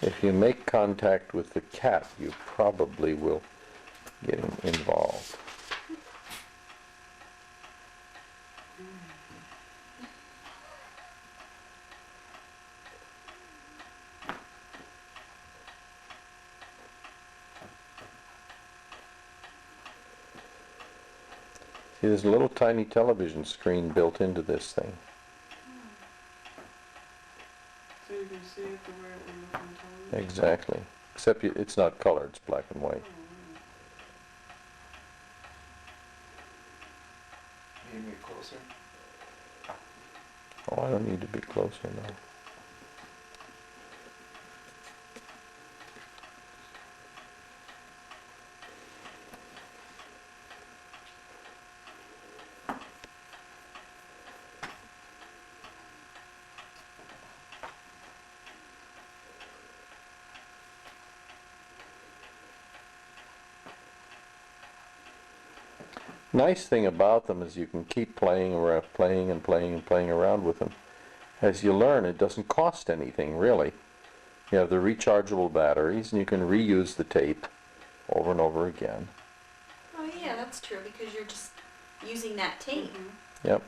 If you make contact with the cat, you probably will get involved. See, there's a little tiny television screen built into this thing. So you can see it the way it would look on television? Exactly. Except it's not color, it's black and white. Need me closer? Oh, I don't need to be closer now. Nice thing about them is you can keep playing around, playing around with them. As you learn, it doesn't cost anything really. You have the rechargeable batteries, and you can reuse the tape over and over again. Oh yeah, that's true, because you're just using that tape. Mm-hmm. Yep.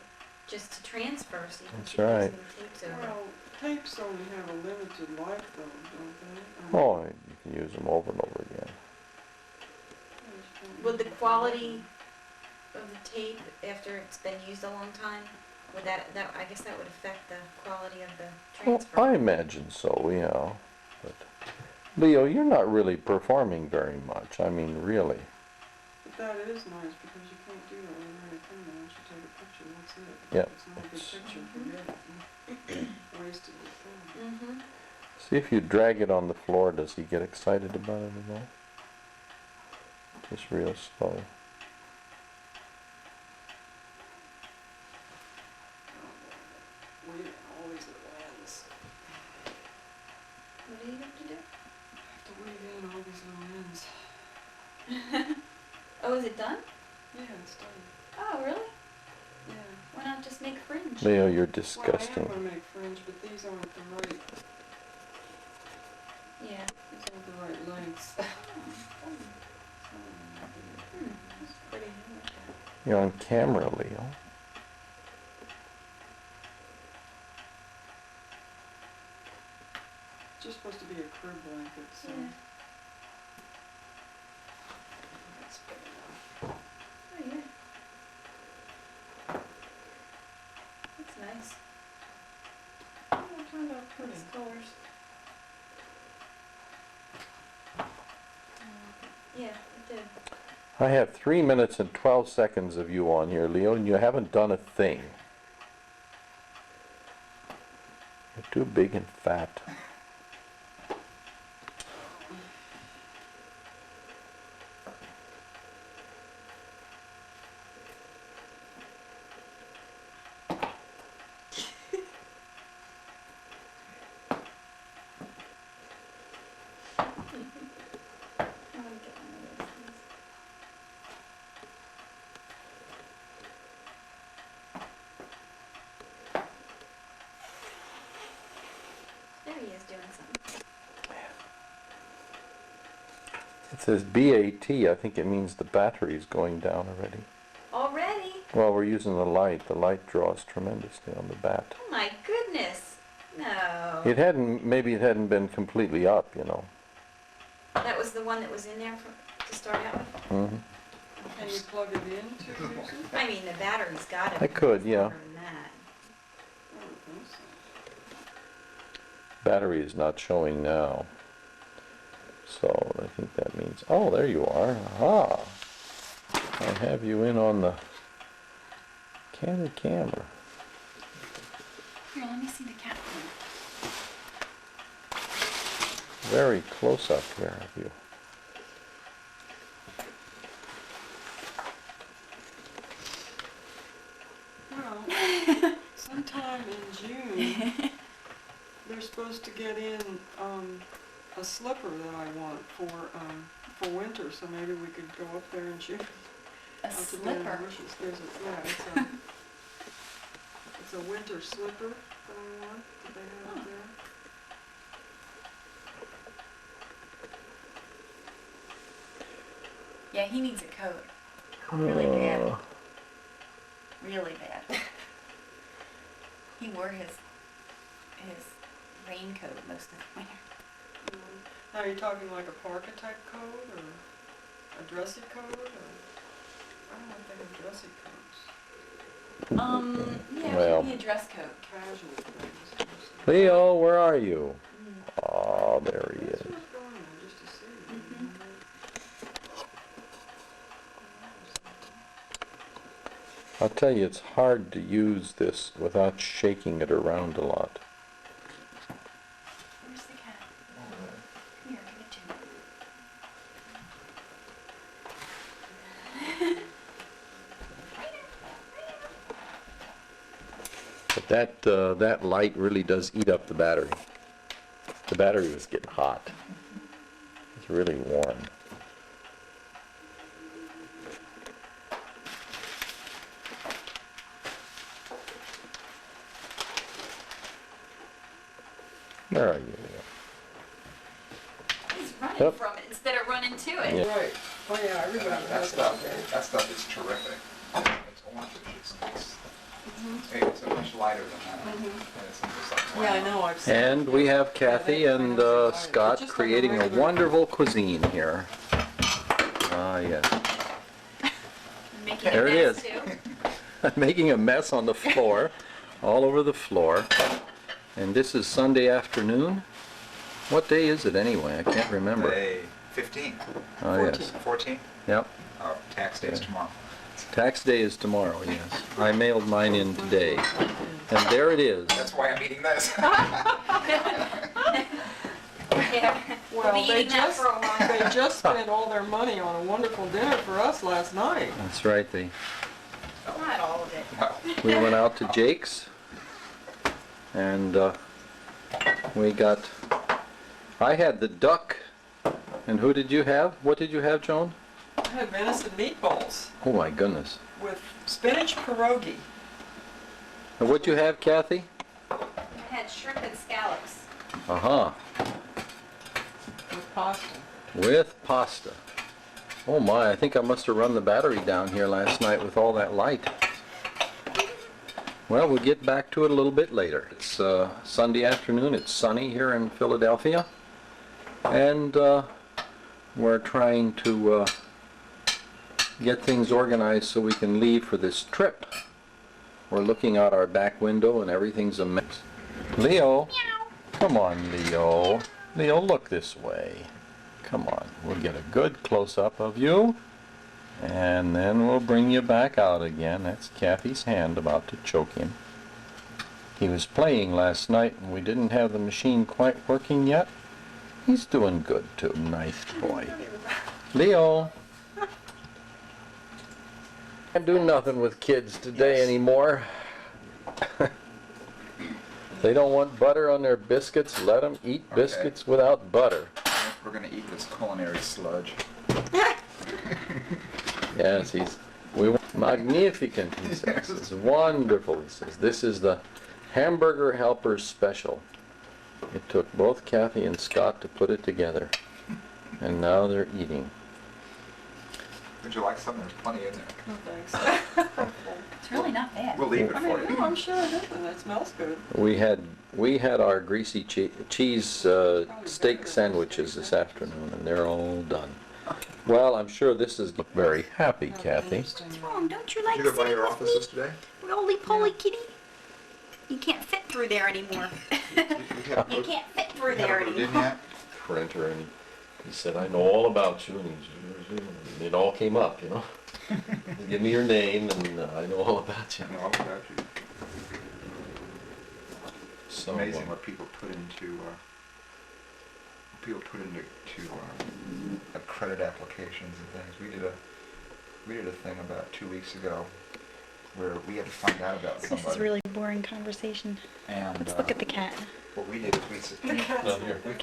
Just to transfer, so you can That's keep right. using the tapes over. Well, tapes only have a limited life though, don't they? Oh, you can use them over and over again. Would the quality of the tape after it's been used a long time, would that I guess that would affect the quality of the Well, transfer? I imagine so, yeah. But Leo, you're not really performing very much. I mean, really. But that is nice because you can't do that with very camera. Once you take a picture, that's it. Yep. It's not a good picture, forget it. Wasted the film. Mm-hmm. See if you drag it on the floor, does he get excited about it at all? Just real slow. Wait, always at lens. What do you have to do? I have to weigh in all these little ends. Oh, is it done? Yeah, it's done. Oh, really? Yeah. Why not just make fringe? Leo, you're Well, I am disgusting. going to make fringe, but these aren't the right. Yeah. These aren't the right lengths. That's pretty. I like that. You're on camera, Leo. It's just supposed to be a crib blanket, so. Yeah. That's good enough. Oh yeah. That's nice. Oh, it turned out pretty. Nice colors. Yeah, it did. I have 3 minutes and 12 seconds of you on here, Leo, and you haven't done a thing. You're too big and fat. I'm gonna get one of those things. There he is doing something. It says BAT. I think it means the battery's going down already. Already? Well, we're using the light. The light draws tremendously on the bat. Oh my goodness. No. Maybe it hadn't been completely up, you know. That was the one that was in there to start out with? Mm-hmm. Can you plug it in to use it? I mean, the battery's got it. I could, yeah. Longer than that. I don't think so. Battery is not showing now. So I think that means, oh, there you are. Aha! I have you in on the camera. Here, let me see the cat thing. Very close up here of you. Well, sometime in June, they're supposed to get in a slipper that I want for winter, so maybe we could go up there and shoot. A out to slipper? Ben Bush's. It's a winter slipper that I want that they have up there. Yeah, he needs a coat. Really bad. Really bad. He wore his raincoat most of the winter. Now, are you talking like a parka type coat or a dressy coat or? I don't think of dressy coats. Yeah, Well. it should be a dress coat. Casual things. Leo, where are you? Oh, there he That's is. what's going on, just to see. I'll tell you, it's hard to use this without shaking it around a lot. Where's the cat? Here, give it to me. But that light really does eat up the battery. The battery was getting hot. It's really warm. Where are you, Leo? He's running Yep. from it instead of running to it. Yeah. Right. Oh, yeah, everybody That has stuff, that. that stuff is terrific. It's orange, hey, it's so much lighter than that. And it's just like, Yeah, I wow. know, I've seen. And we have Kathy and Scott creating a wonderful cuisine here. Ah, yes. Making There a it mess is. too. Making a mess on the floor, all over the floor. And this is Sunday afternoon. What day is it anyway? I can't remember. Day 15, Oh, yes. 14? Yep. Oh, tax day is tomorrow. Tax day is tomorrow, yes. I mailed mine in today. And there it is. That's why I'm eating this. Yeah. We'll Well, be they eating that just, for a while. they just spent all their money on a wonderful dinner for us last night. That's right. Not all of it. No. We went out to Jake's. And we got, I had the duck. And who did you have? What did you have, Joan? I had venison meatballs Oh my goodness. with spinach pierogi. And what'd you have, Kathy? I had shrimp and scallops. Uh-huh. With pasta. With pasta. Oh my, I think I must have run the battery down here last night with all that light. Well, we'll get back to it a little bit later. It's Sunday afternoon. It's sunny here in Philadelphia. And we're trying to get things organized so we can leave for this trip. We're looking out our back window and everything's a mess. Leo, come on, Leo. Leo, look this way. Come on, we'll get a good close-up of you. And then we'll bring you back out again. That's Kathy's hand about to choke him. He was playing last night and we didn't have the machine quite working yet. He's doing good too. Nice boy. Leo. Can't do nothing with kids today anymore. They don't want butter on their biscuits. Let them eat biscuits without butter. We're going to eat this culinary sludge. Yes, magnificent, he says. It's wonderful, he says. This is the Hamburger Helpers Special. It took both Kathy and Scott to put it together. And now they're eating. Would you like some? There's plenty in there. No thanks. It's really not bad. We'll leave it I for mean, you. no, I'm sure it isn't. It smells good. We had our greasy cheese steak sandwiches this afternoon, and they're all done. Well, I'm sure this is very happy, Kathy. What's wrong? Don't you like Did you go by sitting your with offices today? me? Roly-poly kitty. You can't fit through there anymore. You can't fit through there Didn't anymore. yet? Printer, and he said, I know all about you, and it all came up, you know. Give me your name, and I know all about you. No, I'll got you. It's So, amazing what people put into credit applications and things. We did a thing about 2 weeks ago where we had to find out about somebody. This is really boring conversation. And Let's look at the cat. what we did is we said, we Cat's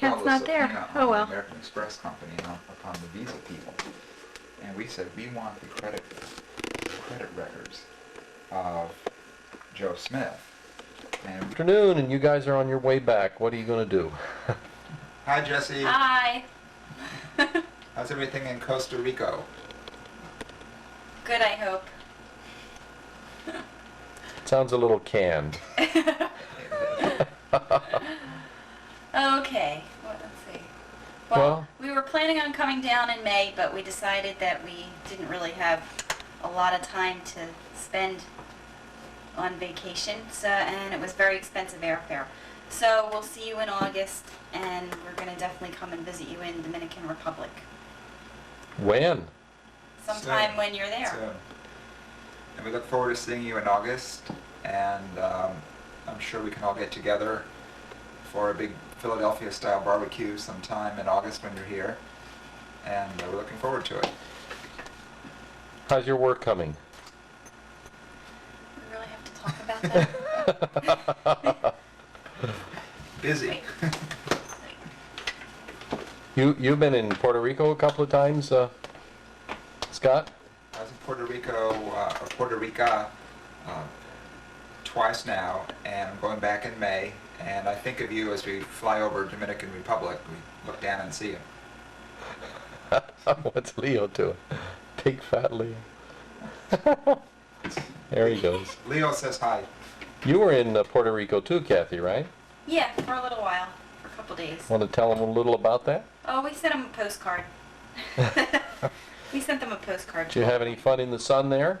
filed a not there. subpoena Oh, on well. the American Express company and upon the Visa people. And we said, we want the credit records of Joe Smith. And afternoon, and you guys are on your way back. What are you going to do? hi, Jesse. Hi. How's everything in Costa Rica? Good, I hope. Sounds a little canned. Okay, well, let's see. Well, we were planning on coming down in May, but we decided that we didn't really have a lot of time to spend on vacation, so, and it was very expensive airfare. So we'll see you in August, and we're going to definitely come and visit you in Dominican Republic When? sometime Soon. when you're there. Soon. And we look forward to seeing you in August, and I'm sure we can all get together for a big Philadelphia-style barbecue sometime in August when you're here, and we're looking forward to it. How's your work coming? We really have to talk about that? Busy. Wait. You've been in Puerto Rico a couple of times, Scott? I was in Puerto Rica twice now, and I'm going back in May. And I think of you as we fly over Dominican Republic. We look down and see you. What's Leo doing? Big fat Leo. There he goes. Leo says hi. You were in Puerto Rico too, Kathy, right? Yeah, for a little while, for a couple days. Want to tell them a little about that? Oh, we sent them a postcard. We sent them a postcard. Did you have any fun in the sun there?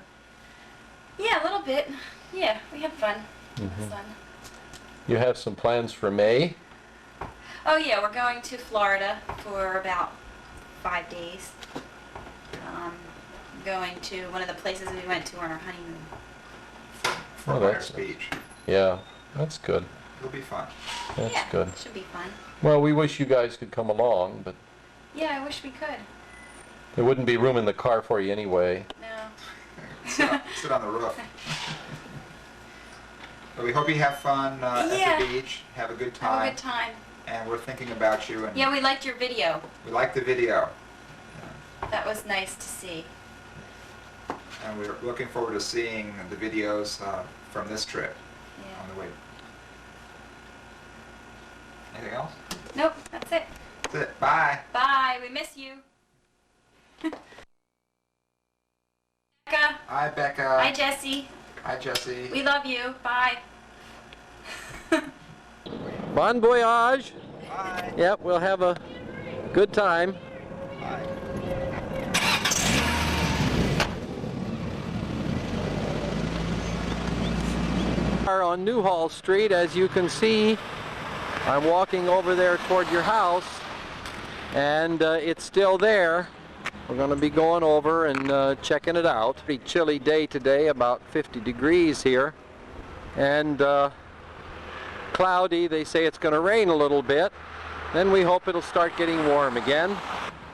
Yeah, a little bit. Yeah, we had fun in the Mhm. sun. You have some plans for May? Oh yeah, we're going to Florida for about 5 days. Going to one of the places we went to on our honeymoon. For Oh, Myers that's- Beach. Yeah, that's good. It'll be fun. That's Yeah, good. should be fun. Well, we wish you guys could come along, but Yeah, I wish we could. there wouldn't be room in the car for you anyway. No. Sit on the roof. But we hope you have fun Yeah. at the beach. Have a good Have time. a good time. And we're thinking about you. And Yeah, we liked your video. we like the video. That was nice to see. And we're looking forward to seeing the videos from this trip Yeah. on the way. Anything else? Nope, that's it. That's it. Bye. Bye. We miss you. Becca. Hi, Becca. Hi, Jesse. Hi, Jesse. We love you. Bye. Bon voyage! Bye. Yep, we'll have a good time. Bye. Are on Newhall Street, as you can see. I'm walking over there toward your house, and it's still there. We're going to be going over and checking it out. Pretty chilly day today, about 50 degrees here, and cloudy. They say it's going to rain a little bit. Then we hope it'll start getting warm again.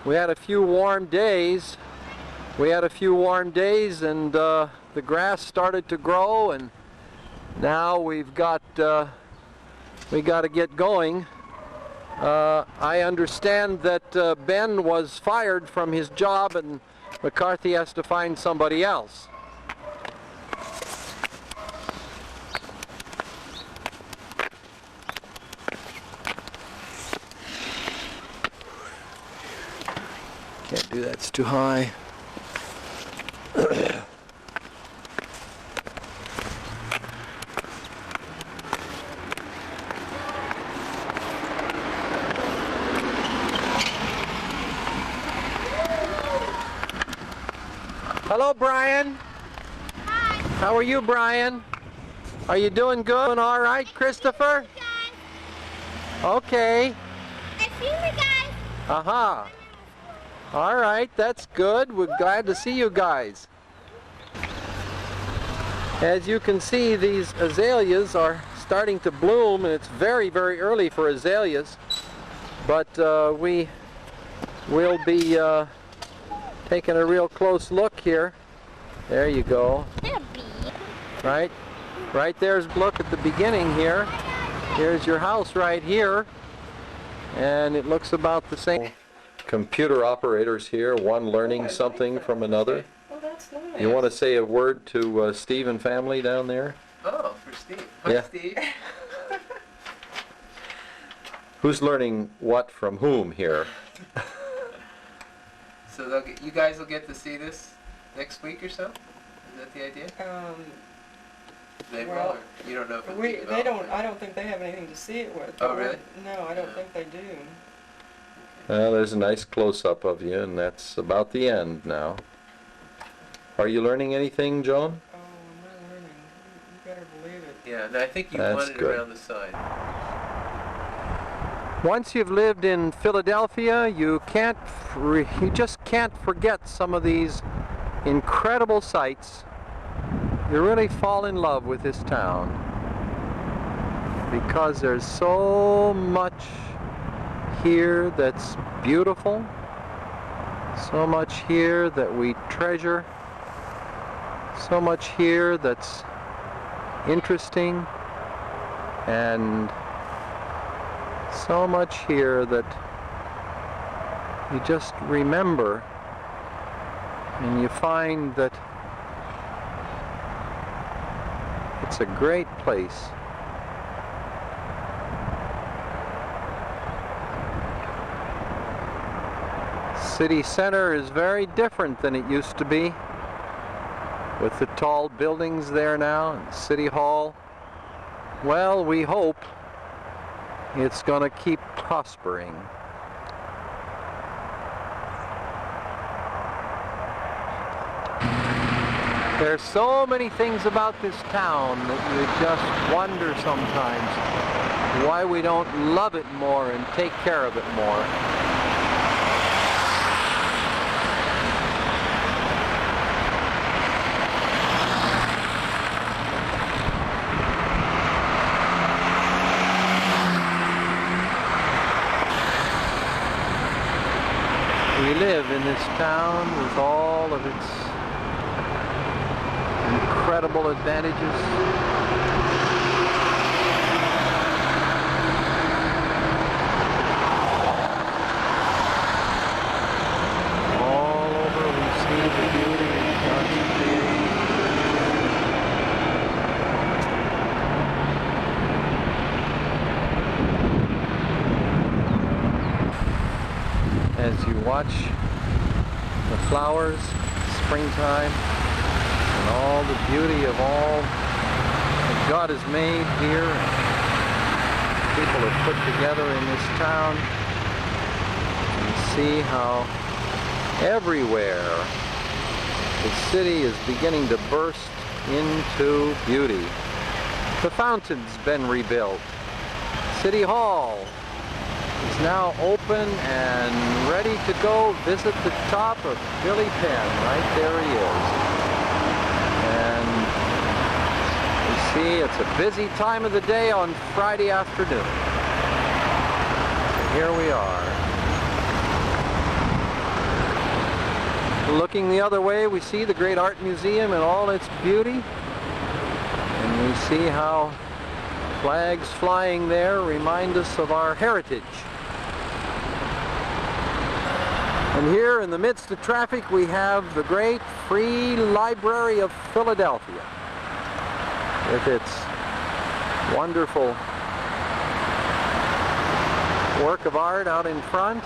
We had a few warm days. And the grass started to grow, and now we got to get going. I understand that Ben was fired from his job, and McCarthy has to find somebody else. Can't do that, it's too high. Hello, Brian. Hi. How are you, Brian? Are you doing good? Doing all right, Christopher? Okay. I see you guys. Uh-huh. All right, that's good. We're glad to see you guys. As you can see, these azaleas are starting to bloom, and it's very, very early for azaleas. But we will be taking a real close look here. There you go. Right there's look at the beginning here. Here's your house right here, and it looks about the same. Computer operators here, one learning something from another. Oh, that's nice. You want to say a word to Steve and family down there? Oh, for Steve. Hi, Yeah. Steve. Who's learning what from whom here? So you guys will get to see this next week or so? Is that the idea? They will, well, or you don't know if it'll be they don't, developed? I don't think they have anything to see it with. Oh, but really? No, I don't Yeah. think they do. Well, there's a nice close-up of you, and that's about the end now. Are you learning anything, Joan? Oh, I'm not learning. You better believe it. Yeah, and I think you That's want it good. around the side. Once you've lived in Philadelphia, you just can't forget some of these incredible sights. You really fall in love with this town because there's so much here that's beautiful, so much here that we treasure, so much here that's interesting, and so much here that you just remember, and you find that it's a great place. City center is very different than it used to be, with the tall buildings there now, and City Hall. Well, we hope it's going to keep prospering. There's so many things about this town that you just wonder sometimes why we don't love it more and take care of it more. We live in this town with all of its incredible advantages. All over we see the beauty of God's creation. As you watch the flowers, springtime, and all the beauty of all that God has made here, and people have put together in this town, and see how everywhere the city is beginning to burst into beauty. The fountain's been rebuilt. City Hall is now open and ready to go visit the top of Billy Penn. Right there he is. And you see it's a busy time of the day on Friday afternoon. So here we are. Looking the other way, we see the Great Art Museum in all its beauty. And we see how flags flying there remind us of our heritage. And here in the midst of traffic we have the great Free Library of Philadelphia with its wonderful work of art out in front.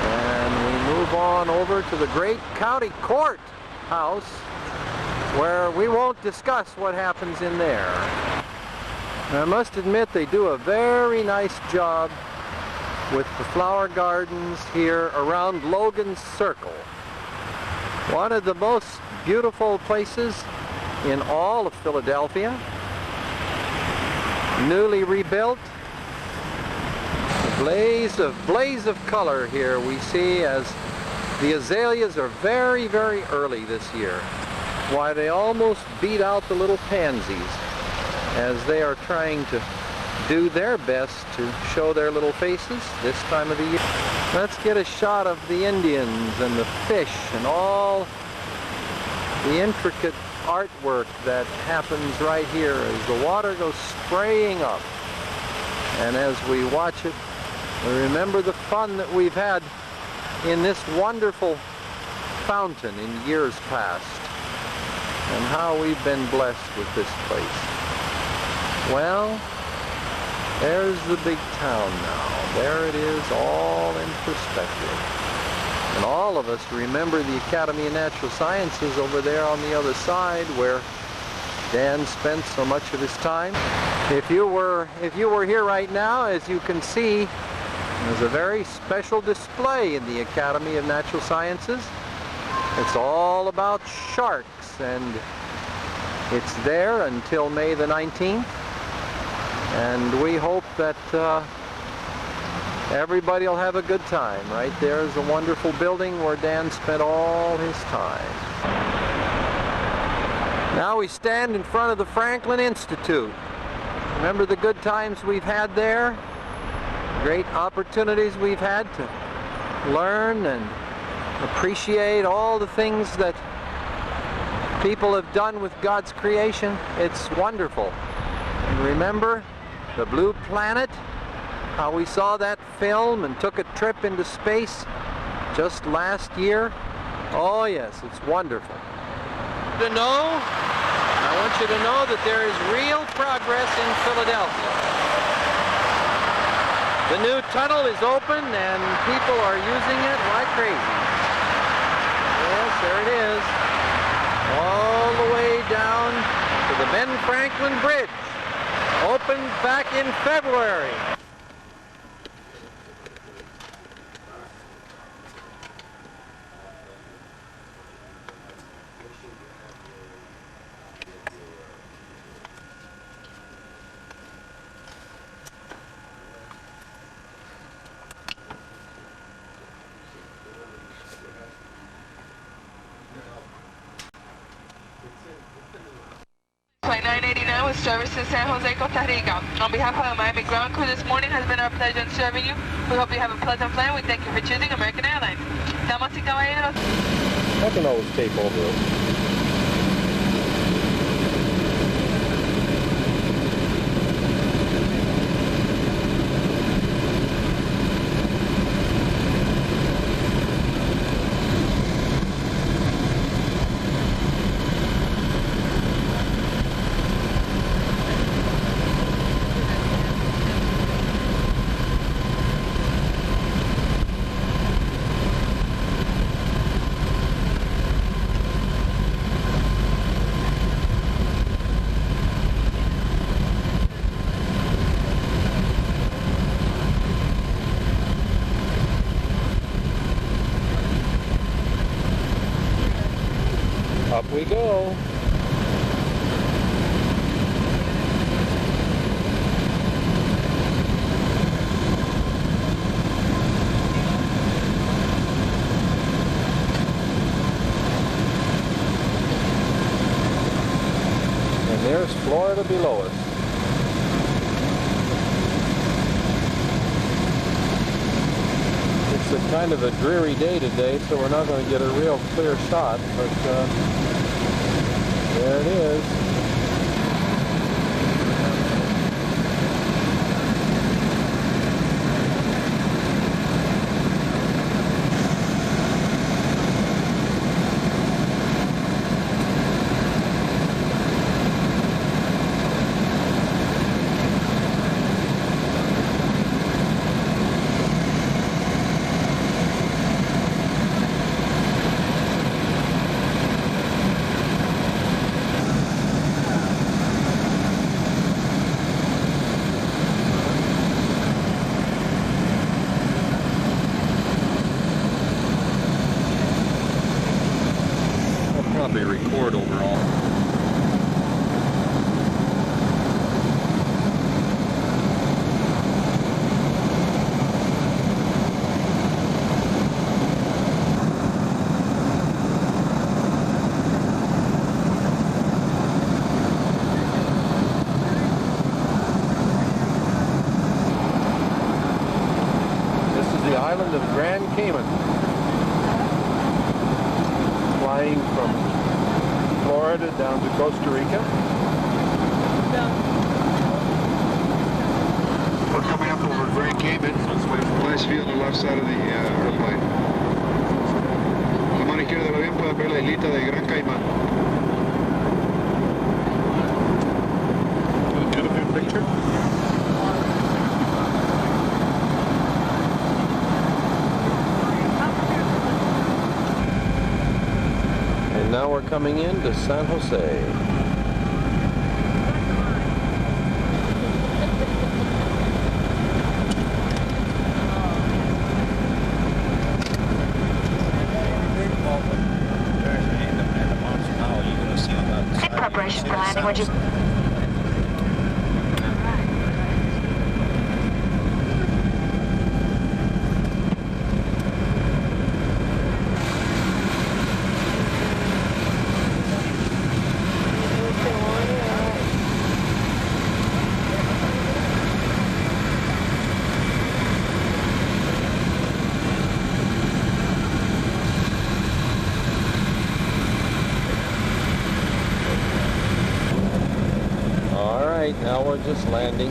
And we move on over to the great County Court House, where we won't discuss what happens in there. And I must admit they do a very nice job with the flower gardens here around Logan's Circle. One of the most beautiful places in all of Philadelphia. Newly rebuilt. A blaze of color here we see as the azaleas are very, very early this year. Why, they almost beat out the little pansies as they are trying to do their best to show their little faces this time of the year. Let's get a shot of the Indians and the fish and all the intricate artwork that happens right here as the water goes spraying up. And as we watch it, we remember the fun that we've had in this wonderful fountain in years past, and how we've been blessed with this place. Well, there's the big town now. There it is, all in perspective. And all of us remember the Academy of Natural Sciences over there on the other side where Dan spent so much of his time. If you were here right now, as you can see, there's a very special display in the Academy of Natural Sciences. It's all about sharks, and it's there until May the 19th. And we hope that everybody will have a good time. Right there is a wonderful building where Dan spent all his time. Now we stand in front of the Franklin Institute. Remember the good times we've had there? Great opportunities we've had to learn and appreciate all the things that people have done with God's creation. It's wonderful. And remember the Blue Planet? How we saw that film and took a trip into space just last year? Oh yes, it's wonderful. I want you to know that there is real progress in Philadelphia. The new tunnel is open and people are using it like crazy. Yes, there it is. All the way down to the Ben Franklin Bridge. Opened back in February. Flight 989 with service to San Jose, Costa Rica. On behalf of the Miami ground crew, this morning has been our pleasure in serving you. We hope you have a pleasant flight. We thank you for choosing American Airlines. Damas y caballeros. I can always tape over it. Up we go. And there's Florida below us. It's a kind of a dreary day today, so we're not going to get a real clear shot, but there it is. Probably record overall. This is the island of Grand Cayman. Flying from Florida down to Costa Rica. We're coming up over Grand Cayman. Nice view on the left side of the airplane. A la mano izquierda del avión pueden ver la islita de Gran Caimán. Get a good picture. we're coming in to San Jose. In preparation for landing, would you... Now we're just landing.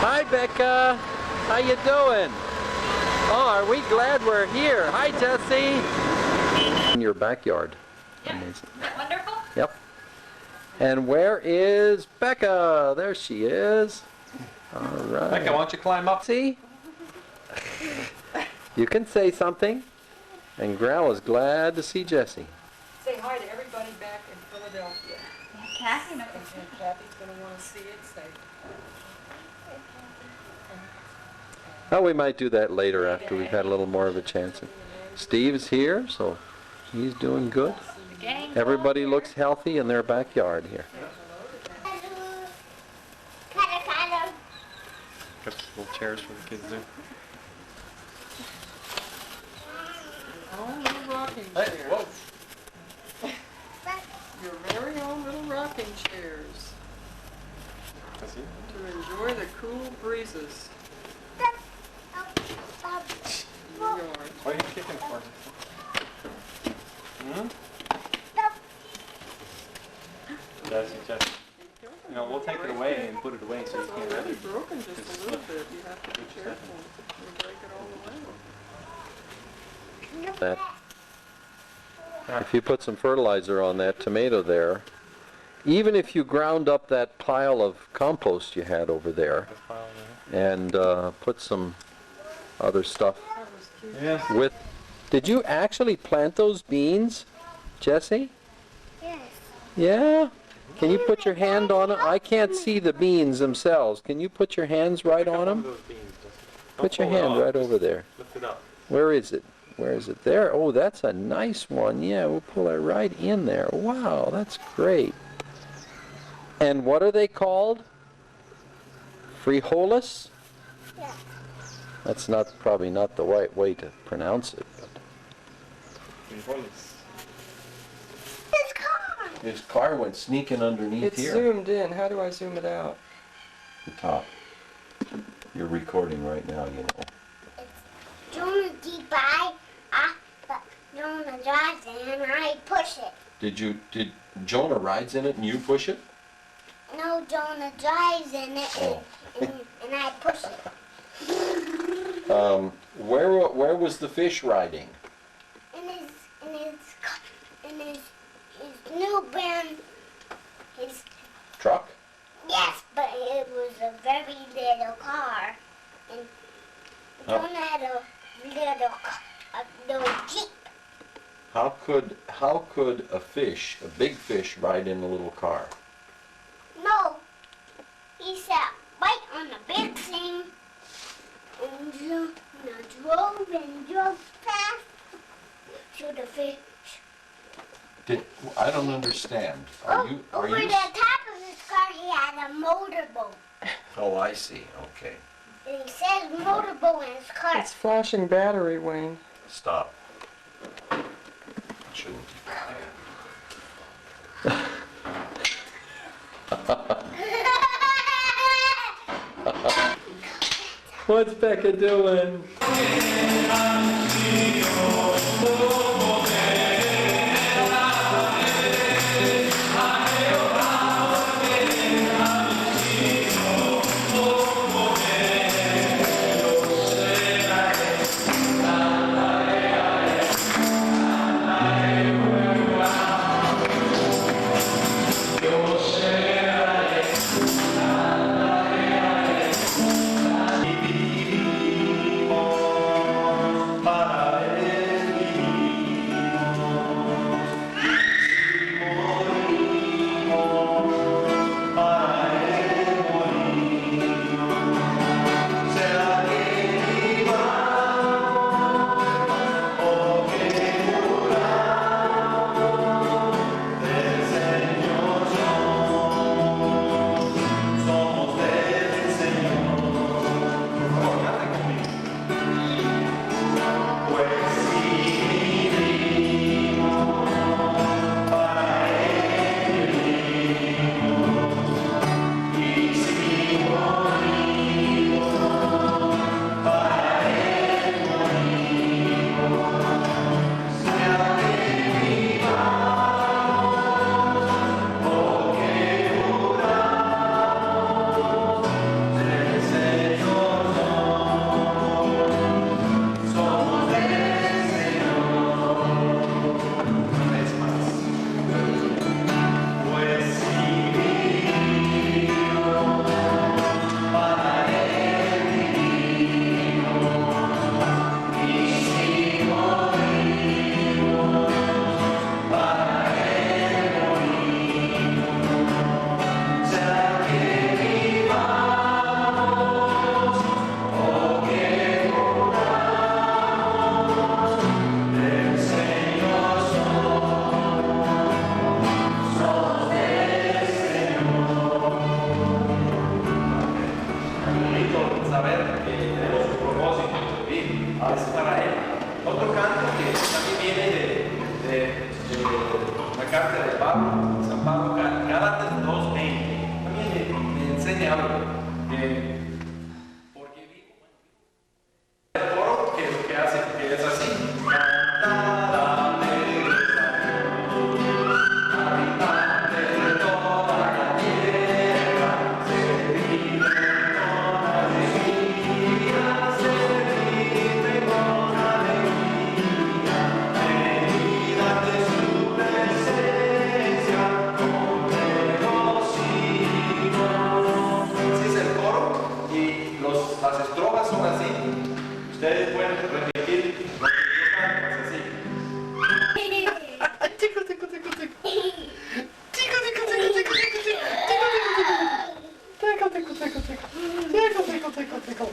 Hi Becca, how you doing? Oh, are we glad we're here? Hi Jesse. In your backyard. Yeah. Amazing. Isn't that wonderful? Yep. And where is Becca? There she is. All right. Becca, why don't you climb up? See? You can say something. And Grell is glad to see Jesse. Say hi to everybody back in Philadelphia. Kathy, no. And Kathy's going to want to see it. Say, Oh, we might do that later after we've had a little more of a chance. Steve's here, so he's doing good. Everybody looks healthy in their backyard here. Got little chairs for the kids there. oh, little rocking chairs. Hey, whoa. Your very own little rocking chairs That's it. to enjoy the cool breezes in the yard. What are you kicking for? Hmm? Jesse. You know, we'll take it away and put it away so you It's can't already really... broken just a little bit. You have to be careful. You break it all the way. That. If you put some fertilizer on that tomato there, even if you ground up that pile of compost you had over there and put some other stuff That was cute. Yeah. with... Did you actually plant those beans, Jesse? Yes. Yeah? Can you put your hand on them? I can't see the beans themselves. Can you put your hands right on them? Put your hand right over there. Lift it up. Where is it? Where is it? There. Oh, that's a nice one. Yeah, we'll pull it right in there. Wow, that's great. And what are they called? Frijoles? Yeah. That's probably not the right way to pronounce it. But It's gone. his car went sneaking underneath It's here. zoomed in. How do I zoom it out? The top. You're recording right now, you know. Jonah deep by, but Jonah drives it and I push it. Did Jonah rides in it and you push it? No, Jonah drives in it and I push it. Where was the fish riding? In his new brand, his, Truck? yes, but it was a very little car. And Jonah had a little Jeep. How could a big fish, ride in a little car? No, he sat right on the big thing and drove fast to the fish. I don't understand. Over the top of his car, he had a motorboat. Oh, I see. Okay. And he says motorboat in his car. It's flashing battery, Wayne. Stop. Shouldn't. What's Becca doing? decirte algo. Porque vi el coro que hace, que es así. Las estrofas son así. Ustedes pueden repetir lo que yo canto, es así. Tico, tico, tico, tico. Tico, tico, tico, tico, tico, tico, tico, tico, tico, tico, tico, tico, tico.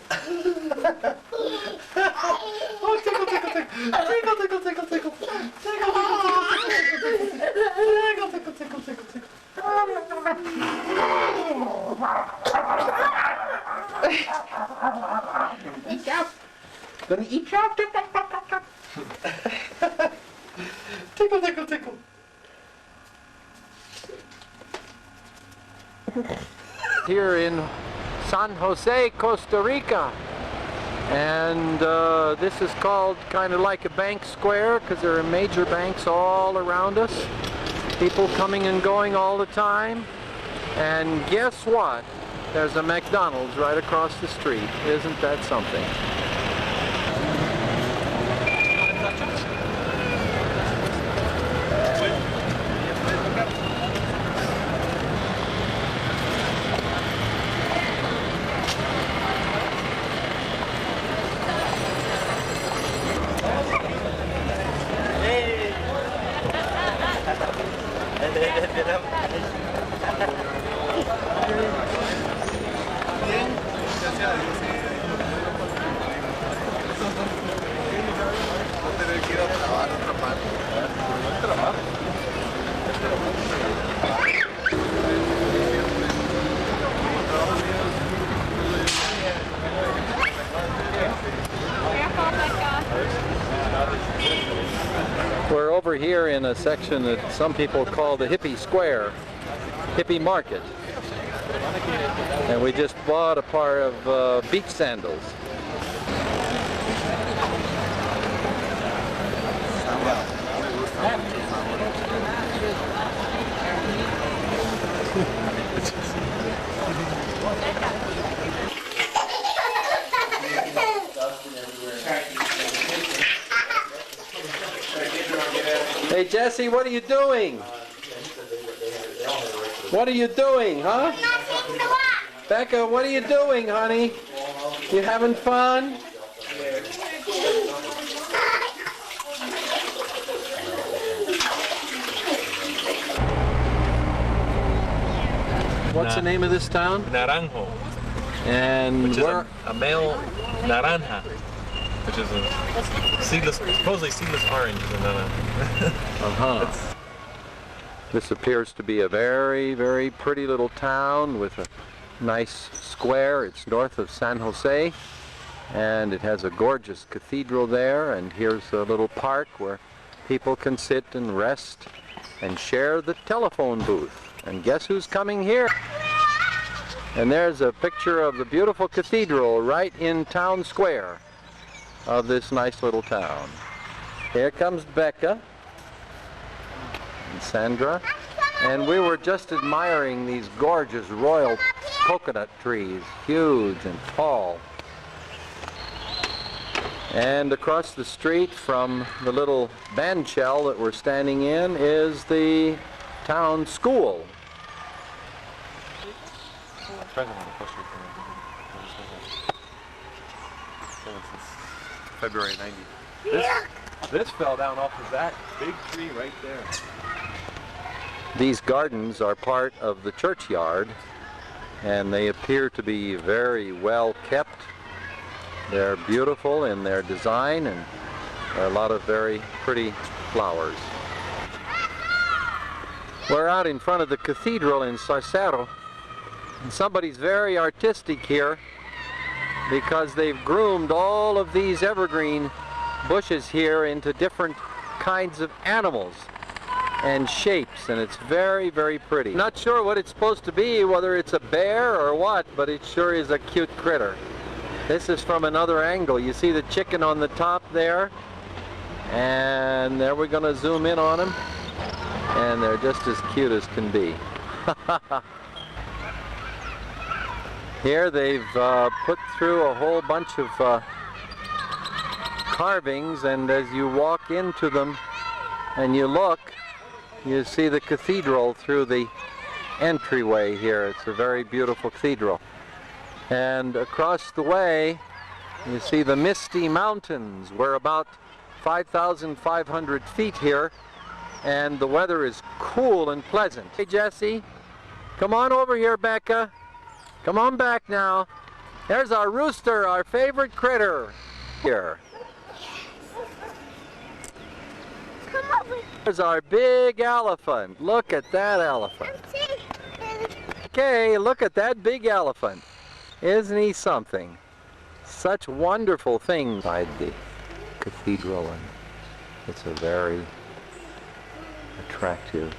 Oh, tico, tico, tico, tico, tico, tico, tico, tico, tico, tico, tico, tico. Eat out. Gonna eat out. Tickle, tickle, tickle. Here in San Jose, Costa Rica. And this is called kind of like a bank square because there are major banks all around us. People coming and going all the time. And guess what? There's a McDonald's right across the street. Isn't that something? We're over here in a section that some people call the hippie square, hippie market. And we just bought a pair of beach sandals. Hey Jesse, what are you doing? What are you doing, huh? Becca, what are you doing, honey? You having fun? What's the name of this town? Naranjo. And which is where? A male naranja, which is a seedless, supposedly seedless orange. Uh-huh. This appears to be a very, very pretty little town with a nice square. It's north of San Jose, and it has a gorgeous cathedral there, and here's a little park where people can sit and rest and share the telephone booth. And guess who's coming here? And there's a picture of the beautiful cathedral right in town square of this nice little town. Here comes Becca and Sandra, and we were just admiring these gorgeous royal coconut trees, huge and tall. And across the street from the little band shell that we're standing in is the town school. February 90. This fell down off of that big tree right there. These gardens are part of the churchyard, and they appear to be very well kept. They're beautiful in their design, and there are a lot of very pretty flowers. We're out in front of the cathedral in Sarcero, and somebody's very artistic here because they've groomed all of these evergreen bushes here into different kinds of animals. and shapes, and it's very, very pretty. Not sure what it's supposed to be, whether it's a bear or what, but it sure is a cute critter. This is from another angle. You see the chicken on the top there, and there we're going to zoom in on them, and they're just as cute as can be. Here they've put through a whole bunch of carvings, and as you walk into them and you look, you see the cathedral through the entryway here. It's a very beautiful cathedral. And across the way you see the Misty Mountains. We're about 5,500 feet here, and the weather is cool and pleasant. Hey Jesse, come on over here, Becca. Come on back now. There's our rooster, our favorite critter. Here. Come over. There's our big elephant. Look at that elephant. Okay, look at that big elephant. Isn't he something? Such wonderful things inside the cathedral, and it's a very attractive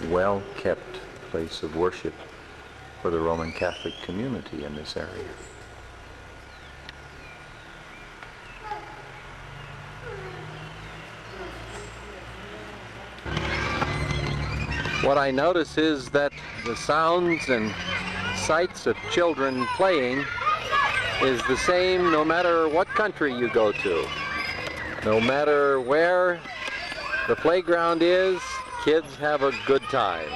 and well-kept place of worship for the Roman Catholic community in this area. What I notice is that the sounds and sights of children playing is the same no matter what country you go to. No matter where the playground is, kids have a good time.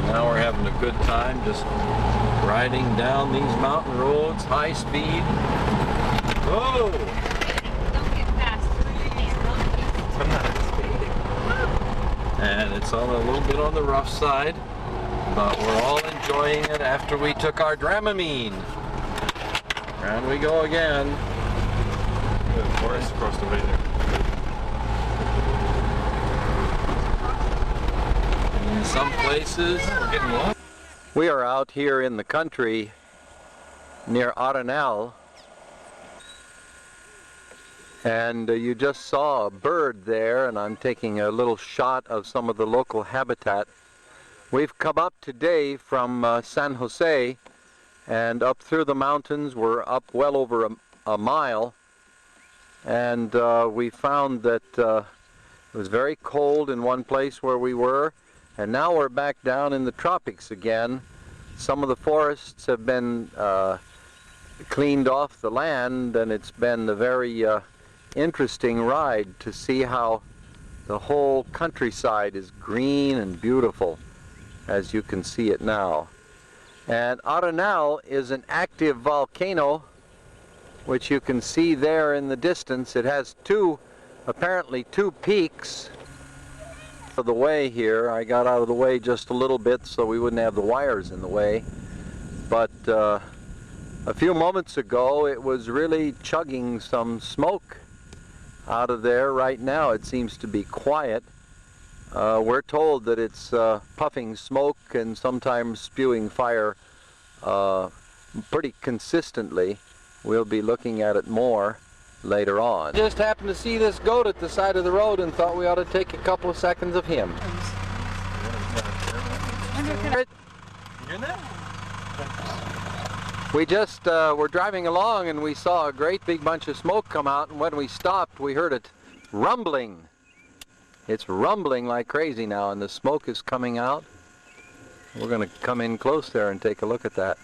Now we're having a good time just riding down these mountain roads, high speed. Whoa! Don't get fast. I'm not speeding. And it's on a little bit on the rough side, but we're all enjoying it after we took our Dramamine. And we go again. The forest across the way there. In some places, We're getting lost. we are out here in the country near Arenal, and you just saw a bird there, and I'm taking a little shot of some of the local habitat. We've come up today from San Jose, and up through the mountains. We're up well over a mile, and we found that it was very cold in one place where we were, and now we're back down in the tropics again. Some of the forests have been cleaned off the land, and it's been a very interesting ride to see how the whole countryside is green and beautiful, as you can see it now. And Arenal is an active volcano, which you can see there in the distance. It has apparently two peaks. Of the way here, I got out of the way just a little bit so we wouldn't have the wires in the way, but a few moments ago it was really chugging some smoke out of there. Right now it seems to be quiet. We're told that it's puffing smoke and sometimes spewing fire pretty consistently. We'll be looking at it more later on. Just happened to see this goat at the side of the road and thought we ought to take a couple of seconds of him. We just were driving along and we saw a great big bunch of smoke come out, and when we stopped we heard it rumbling. It's rumbling like crazy now, and the smoke is coming out. We're going to come in close there and take a look at that.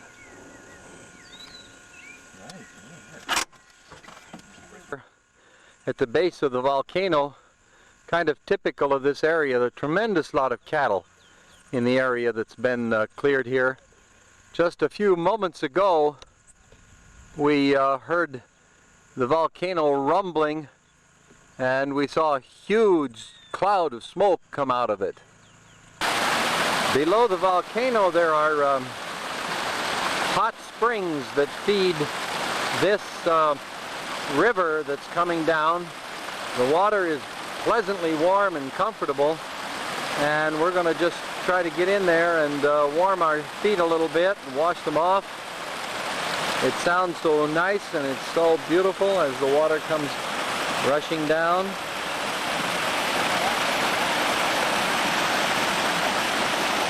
At the base of the volcano, kind of typical of this area, a tremendous lot of cattle in the area that's been cleared here. Just a few moments ago, we heard the volcano rumbling, and we saw a huge cloud of smoke come out of it. Below the volcano there are hot springs that feed this river that's coming down. The water is pleasantly warm and comfortable, and we're going to just try to get in there and warm our feet a little bit and wash them off. It sounds so nice and it's so beautiful as the water comes rushing down.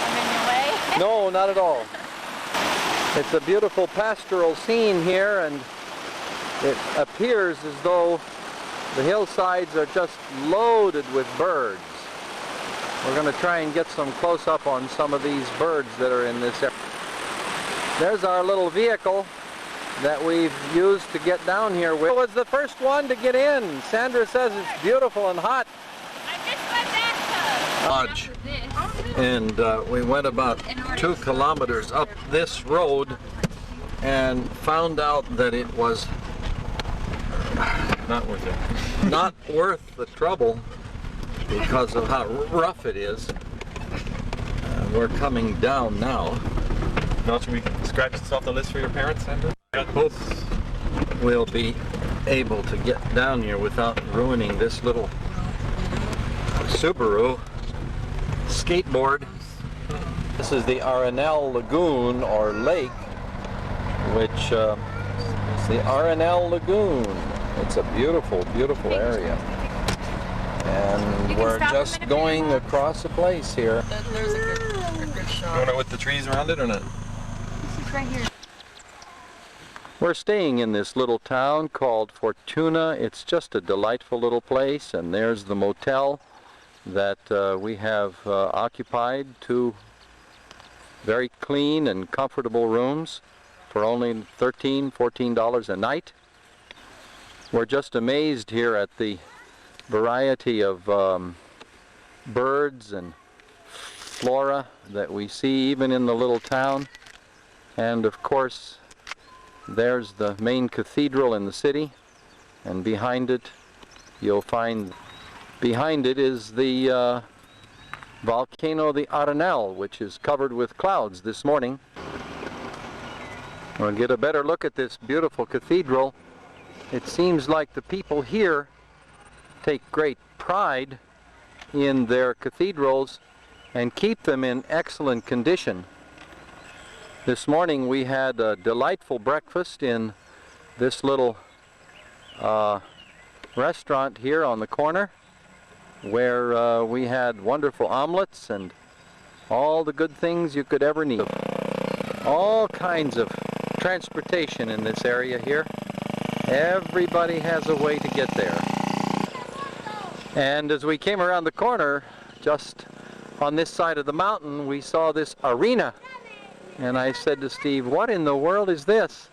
I'm in your way? No, not at all. It's a beautiful pastoral scene here, and it appears as though the hillsides are just loaded with birds. We're going to try and get some close-up on some of these birds that are in this area. There's our little vehicle that we've used to get down here with. It was the first one to get in. Sandra says it's beautiful and hot. Lodge. And we went about 2 kilometers up this road and found out that it was Not worth it. not worth the trouble because of how rough it is. We're coming down now. Now should we scratch this off the list for your parents, Sandra? Hope we'll be able to get down here without ruining this little Subaru skateboard. This is the Arenal Lagoon, or lake, which is the Arenal Lagoon. It's a beautiful, beautiful area. And we're just going across a place here. There's a good shot. You want it with the trees around it or not? This is right here. We're staying in this little town called Fortuna. It's just a delightful little place, and there's the motel that we have occupied, 2 very clean and comfortable rooms for only $13, $14 a night. We're just amazed here at the variety of birds and flora that we see even in the little town. And of course, there's the main cathedral in the city, and behind it you'll find, behind it is the volcano, the Arenal, which is covered with clouds this morning. We'll get a better look at this beautiful cathedral. It seems like the people here take great pride in their cathedrals and keep them in excellent condition. This morning we had a delightful breakfast in this little restaurant here on the corner, where we had wonderful omelets and all the good things you could ever need. All kinds of transportation in this area here. Everybody has a way to get there. And as we came around the corner, just on this side of the mountain, we saw this arena. And I said to Steve, what in the world is this?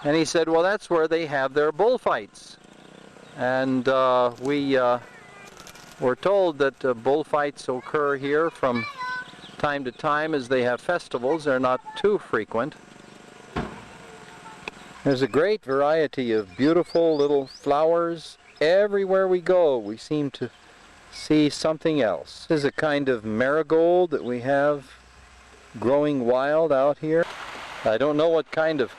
And he said, well, that's where they have their bullfights. And we were told that bullfights occur here from time to time as they have festivals. They're not too frequent. There's a great variety of beautiful little flowers. Everywhere we go, we seem to see something else. This is a kind of marigold that we have growing wild out here. I don't know what kind of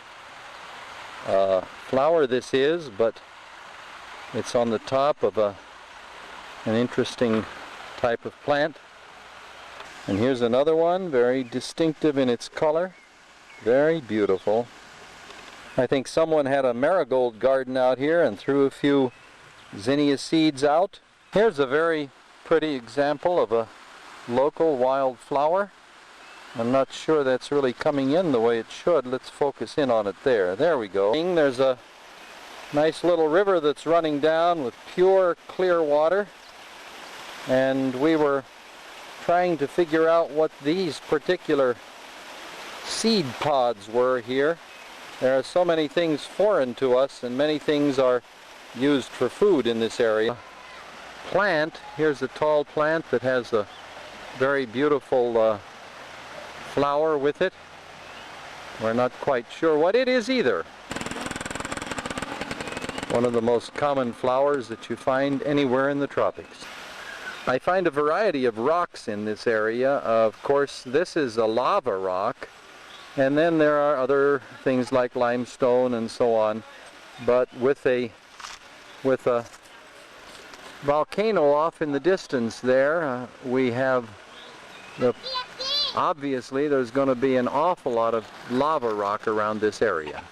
flower this is, but it's on the top of an interesting type of plant. And here's another one, very distinctive in its color, very beautiful. I think someone had a marigold garden out here and threw a few zinnia seeds out. Here's a very pretty example of a local wild flower. I'm not sure that's really coming in the way it should. Let's focus in on it there. There we go. There's a nice little river that's running down with pure, clear water. And we were trying to figure out what these particular seed pods were here. There are so many things foreign to us, and many things are used for food in this area. Plant, here's a tall plant that has a very beautiful flower with it. We're not quite sure what it is either. One of the most common flowers that you find anywhere in the tropics. I find a variety of rocks in this area. Of course, this is a lava rock, and then there are other things like limestone and so on. But with a volcano off in the distance there, we have obviously there's going to be an awful lot of lava rock around this area.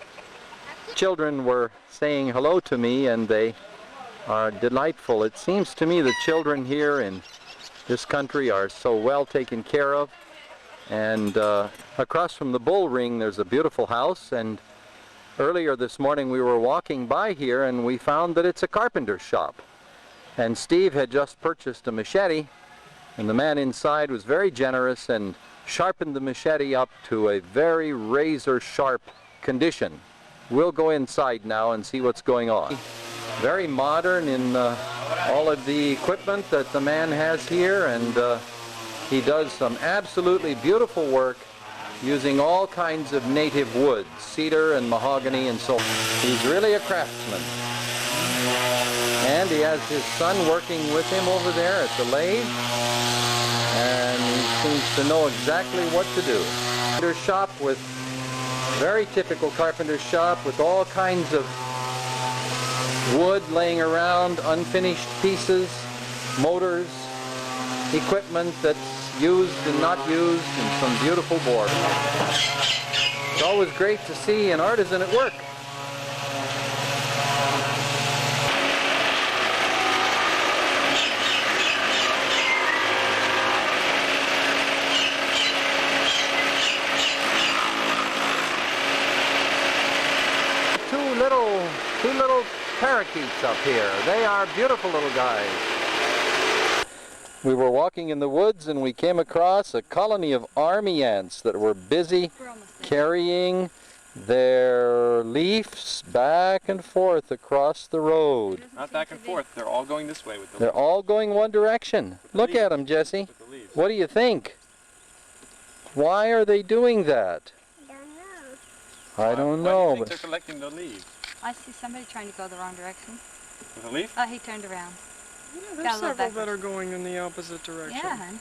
Children were saying hello to me, and they are delightful. It seems to me the children here in this country are so well taken care of. And across from the bull ring there's a beautiful house, and earlier this morning we were walking by here and we found that it's a carpenter's shop. And Steve had just purchased a machete, and the man inside was very generous and sharpened the machete up to a very razor-sharp condition. We'll go inside now and see what's going on. Very modern in all of the equipment that the man has here, and he does some absolutely beautiful work using all kinds of native woods, cedar and mahogany and so on. He's really a craftsman. And he has his son working with him over there at the lathe, and he seems to know exactly what to do. Carpenter shop with, very typical carpenter shop with all kinds of wood laying around, unfinished pieces, motors, equipment that's used and not used, and some beautiful board. It's always great to see an artisan at work. Two little parakeets up here. They are beautiful little guys. We were walking in the woods and we came across a colony of army ants that were busy carrying their leaves back and forth across the road. Not back and forth. They're all going this way with the They're all going one direction. Look at them, Jesse. What do you think? Why are they doing that? I don't know. Why do you think they're collecting the leaves? I see somebody trying to go the wrong direction. With a leaf? Oh, he turned around. Yeah, there's several that are going in the opposite direction. Yeah, hun.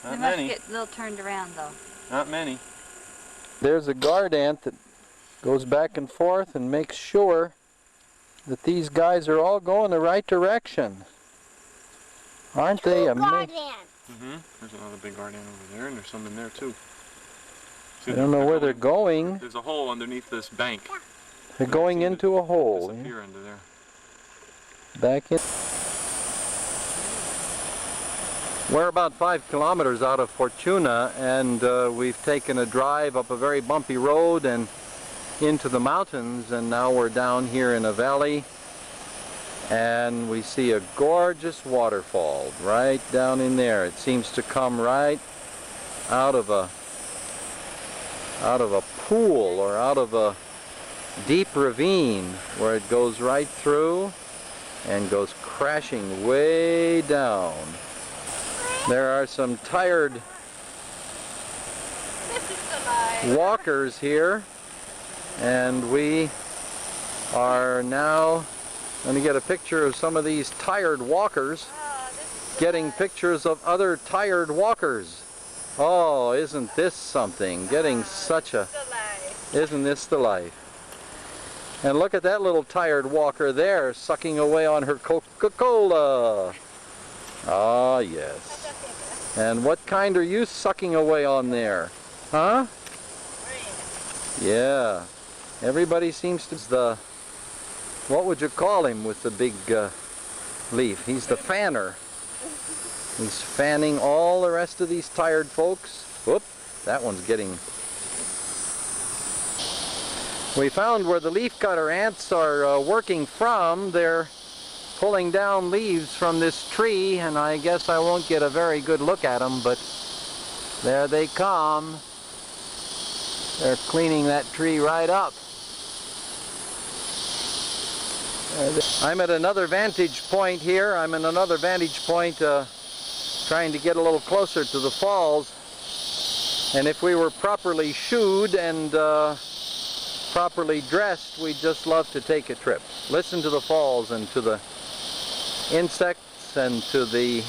Not They many. must get a little turned around, though. Not many. There's a guard ant that goes back and forth and makes sure that these guys are all going the right direction. Aren't they amazing? Mm-hmm. There's another big guardian over there, and there's some in there too. I don't know where they're going. There's a hole underneath this bank. They're going into a hole. Disappear under there. Back in. We're about 5 kilometers out of Fortuna, and we've taken a drive up a very bumpy road and into the mountains, and now we're down here in a valley, and we see a gorgeous waterfall right down in there. It seems to come right out of a pool or out of a deep ravine, where it goes right through and goes crashing way down. There are some tired walkers here, and we are now going to get a picture of some of these tired walkers getting pictures of other tired walkers. Oh, isn't this something? Getting such a... Isn't this the life? And look at that little tired walker there, sucking away on her Coca-Cola. Ah, yes. And what kind are you sucking away on there? Huh? Yeah. Everybody seems to... What would you call him with the big leaf? He's the fanner. He's fanning all the rest of these tired folks. Whoop, that one's getting... We found where the leafcutter ants are working from. They're pulling down leaves from this tree, and I guess I won't get a very good look at them, but there they come. They're cleaning that tree right up. I'm at another vantage point here. I'm in another vantage point trying to get a little closer to the falls. And if we were properly shoed and properly dressed, we'd just love to take a trip. Listen to the falls and to the insects and to the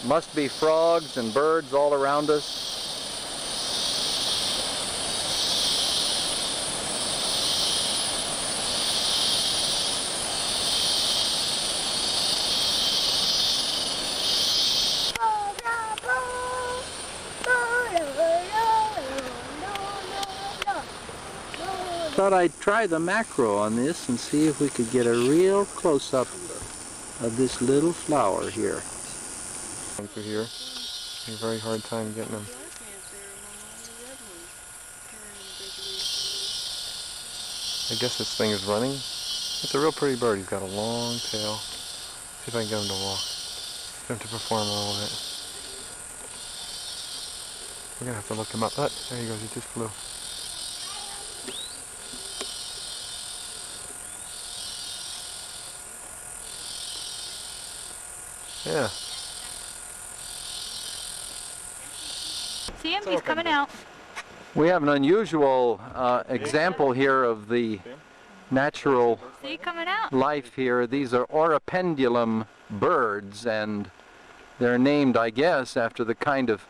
must be frogs and birds all around us. thought I'd try the macro on this and see if we could get a real close-up of this little flower here. Through here, a very hard time getting them. I guess this thing is running. It's a real pretty bird. He's got a long tail. See if I can get him to walk. Get him to perform a little bit. We're gonna have to look him up. There he goes. He just flew. Yeah. See him? He's coming out. We have an unusual example here of the natural See, coming out. life here. These are oripendulum birds, and they're named, I guess, after the kind of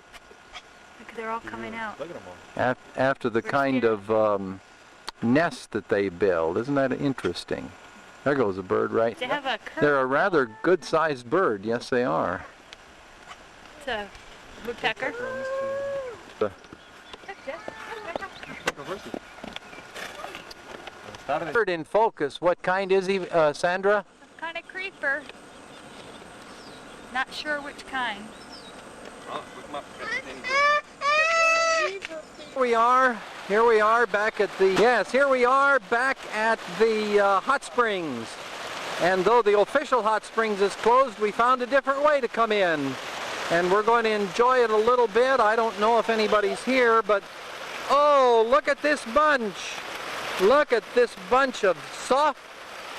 They're all coming out. after the kind of nest that they build. Isn't that interesting? There goes a bird right. They have a curve. They're a rather good-sized bird. Yes, they are. It's a woodpecker. Bird in focus. What kind is he, Sandra? Some kind of creeper. Not sure which kind. Here we are back at the, hot springs. And though the official hot springs is closed, we found a different way to come in. And we're going to enjoy it a little bit. I don't know if anybody's here, but oh, look at this bunch. Look at this bunch of soft,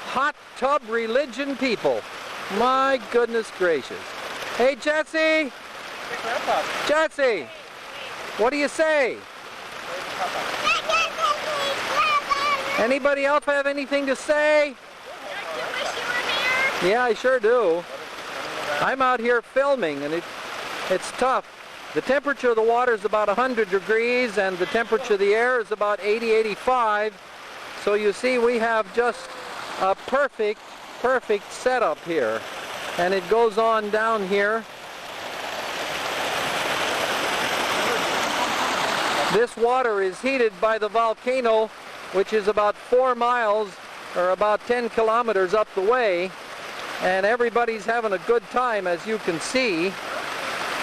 hot tub religion people. My goodness gracious. Hey, Jesse! Jesse! What do you say? Anybody else have anything to say? Yeah, I sure do. I'm out here filming, and it's tough. The temperature of the water is about 100 degrees, and the temperature of the air is about 80, 85. So you see, we have just a perfect setup here. And it goes on down here. This water is heated by the volcano, which is about 4 miles or about 10 kilometers up the way. And everybody's having a good time, as you can see.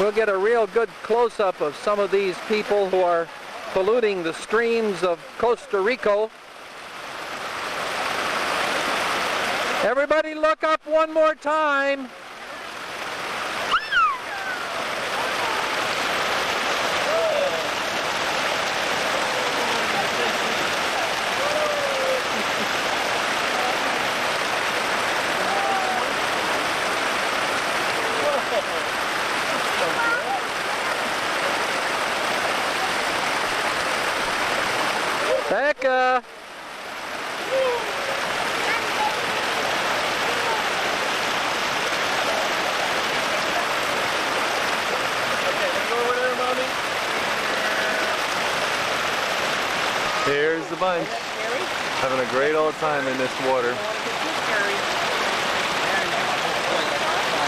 We'll get a real good close-up of some of these people who are polluting the streams of Costa Rica. Everybody look up one more time. Becca! Here's the bunch, having a great old time in this water.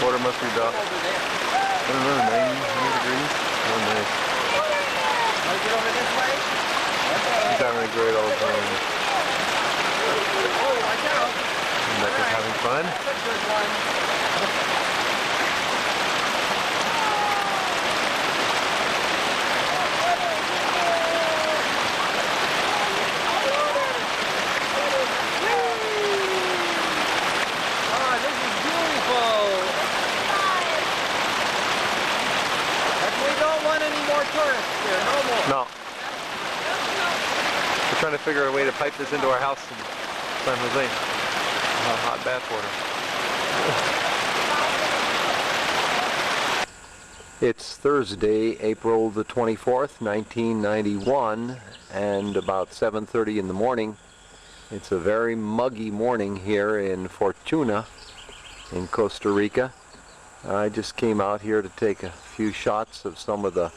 Water must be about, I don't know, 90 degrees? Oh, nice. He's having a great old time. Becca's having fun. No. We're trying to figure out a way to pipe this into our house in San Jose. Hot bath water. It's Thursday, April the 24th, 1991, and about 7:30 in the morning. It's a very muggy morning here in Fortuna in Costa Rica. I just came out here to take a few shots of some of the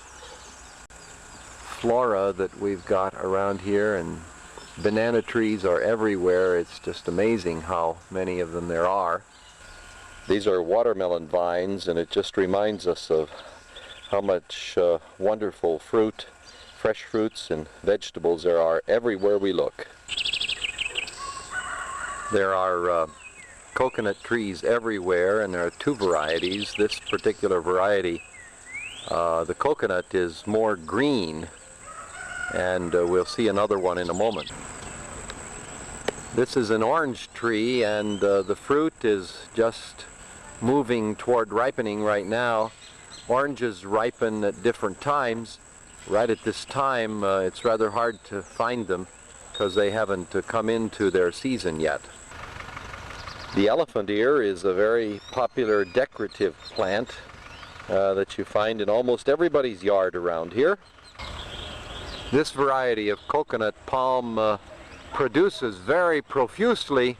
flora that we've got around here, and banana trees are everywhere. It's just amazing how many of them there are. These are watermelon vines, and it just reminds us of how much wonderful fruit, fresh fruits and vegetables there are everywhere we look. There are coconut trees everywhere, and there are two varieties. This particular variety, the coconut is more green, and we'll see another one in a moment. This is an orange tree, and the fruit is just moving toward ripening right now. Oranges ripen at different times. Right at this time, it's rather hard to find them because they haven't come into their season yet. The elephant ear is a very popular decorative plant that you find in almost everybody's yard around here. This variety of coconut palm produces very profusely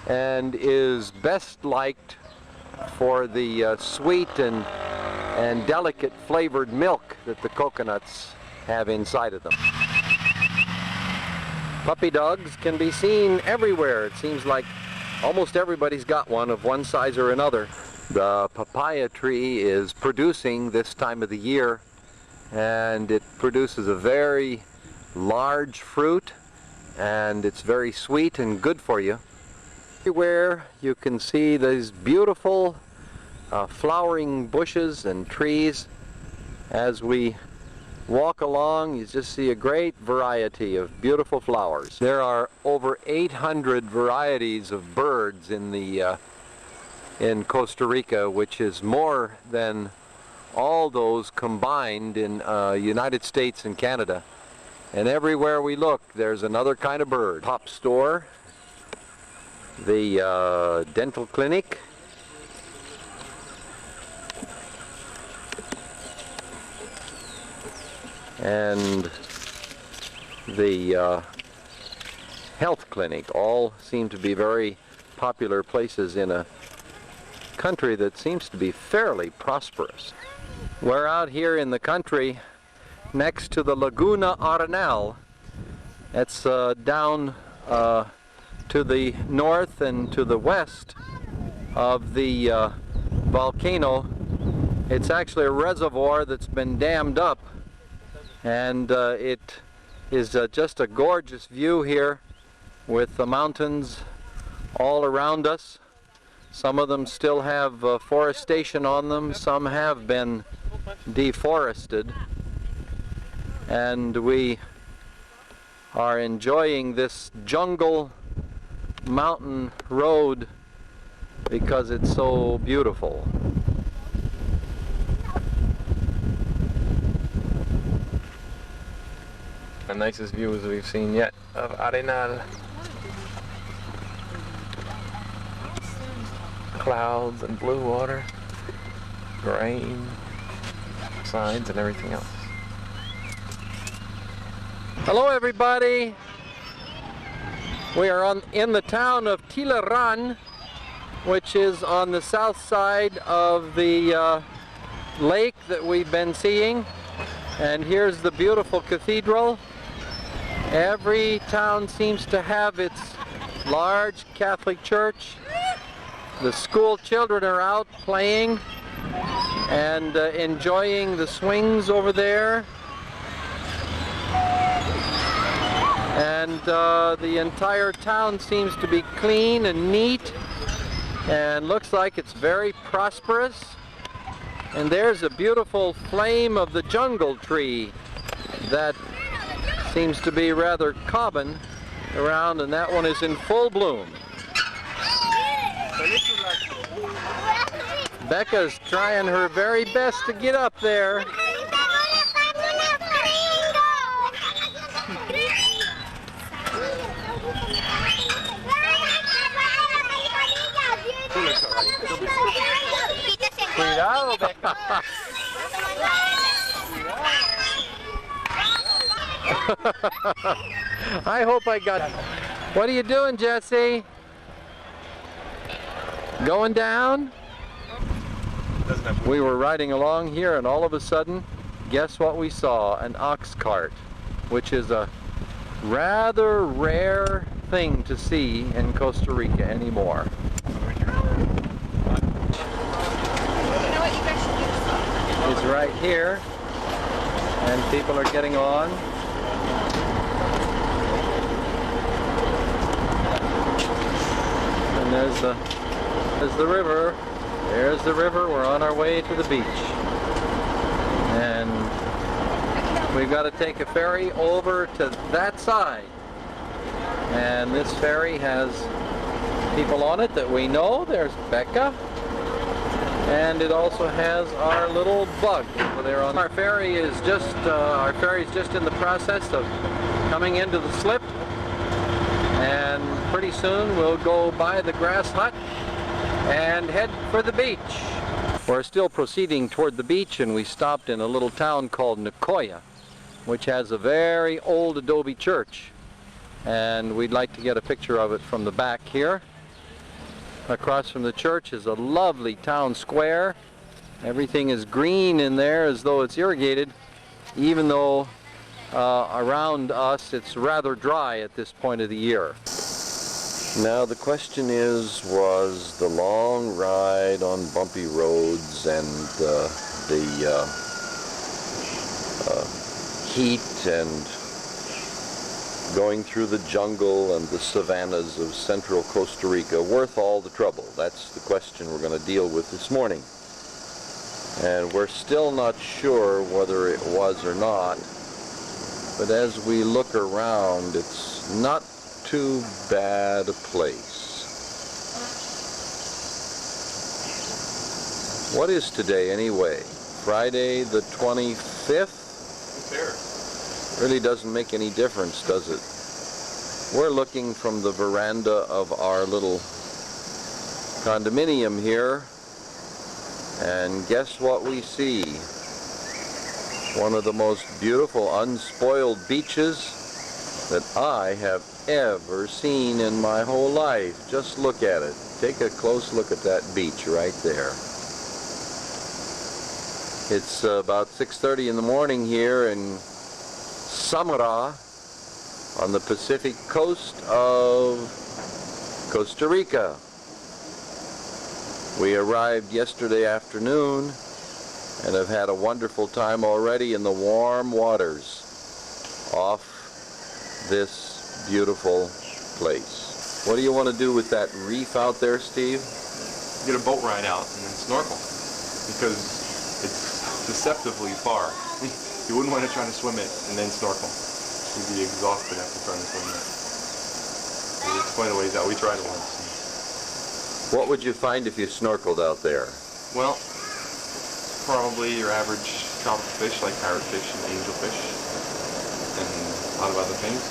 and is best liked for the sweet and delicate flavored milk that the coconuts have inside of them. Puppy dogs can be seen everywhere. It seems like almost everybody's got one of one size or another. The papaya tree is producing this time of the year, and it produces a very large fruit, and it's very sweet and good for you. Everywhere you can see these beautiful flowering bushes and trees. As we walk along, you just see a great variety of beautiful flowers. There are over 800 varieties of birds in Costa Rica, which is more than all those combined in United States and Canada. And everywhere we look, there's another kind of bird. Pop store, the dental clinic, and the health clinic all seem to be very popular places in a country that seems to be fairly prosperous. We're out here in the country next to the Laguna Arenal. It's down to the north and to the west of the volcano. It's actually a reservoir that's been dammed up, and it is just a gorgeous view here with the mountains all around us. Some of them still have forestation on them, some have been deforested, and we are enjoying this jungle mountain road because it's so beautiful. The nicest views we've seen yet of Arenal. Clouds and blue water, rain, signs and everything else. Hello everybody! We are in the town of Tilaran, which is on the south side of the lake that we've been seeing. And here's the beautiful cathedral. Every town seems to have its large Catholic church. The school children are out playing and enjoying the swings over there. And the entire town seems to be clean and neat and looks like it's very prosperous. And there's a beautiful flame of the jungle tree that seems to be rather common around, and that one is in full bloom. Becca's trying her very best to get up there. Cuidado, Becca. I hope I got it. What are you doing, Jesse? Going down? We were riding along here, and all of a sudden, guess what we saw? An ox cart, which is a rather rare thing to see in Costa Rica anymore. It's right here, and people are getting on. And there's the river. There's the river. We're on our way to the beach. And we've got to take a ferry over to that side. And this ferry has people on it that we know. There's Becca. And it also has our little bug over there. Our ferry is just in the process of coming into the slip. And pretty soon we'll go by the grass hut and head for the beach. We're still proceeding toward the beach, and we stopped in a little town called Nicoya, which has a very old adobe church. And we'd like to get a picture of it from the back here. Across from the church is a lovely town square. Everything is green in there as though it's irrigated, even though around us it's rather dry at this point of the year. Now the question is, was the long ride on bumpy roads and the heat and going through the jungle and the savannas of central Costa Rica worth all the trouble? That's the question we're going to deal with this morning. And we're still not sure whether it was or not, but as we look around, it's not too bad a place. What is today anyway? Friday the 25th? Really doesn't make any difference, does it? We're looking from the veranda of our little condominium here, and guess what we see? One of the most beautiful unspoiled beaches that I have ever seen in my whole life. Just look at it. Take a close look at that beach right there. It's about 6:30 in the morning here in Samara on the Pacific coast of Costa Rica. We arrived yesterday afternoon and have had a wonderful time already in the warm waters off this beautiful place. What do you want to do with that reef out there, Steve? Get a boat ride out and then snorkel, because it's deceptively far. You wouldn't want to try to swim it and then snorkel. You'd be exhausted after trying to swim that. It's quite a ways out. We tried it once. What would you find if you snorkeled out there? Well, probably your average tropical fish like parrotfish and angelfish and a lot of other things.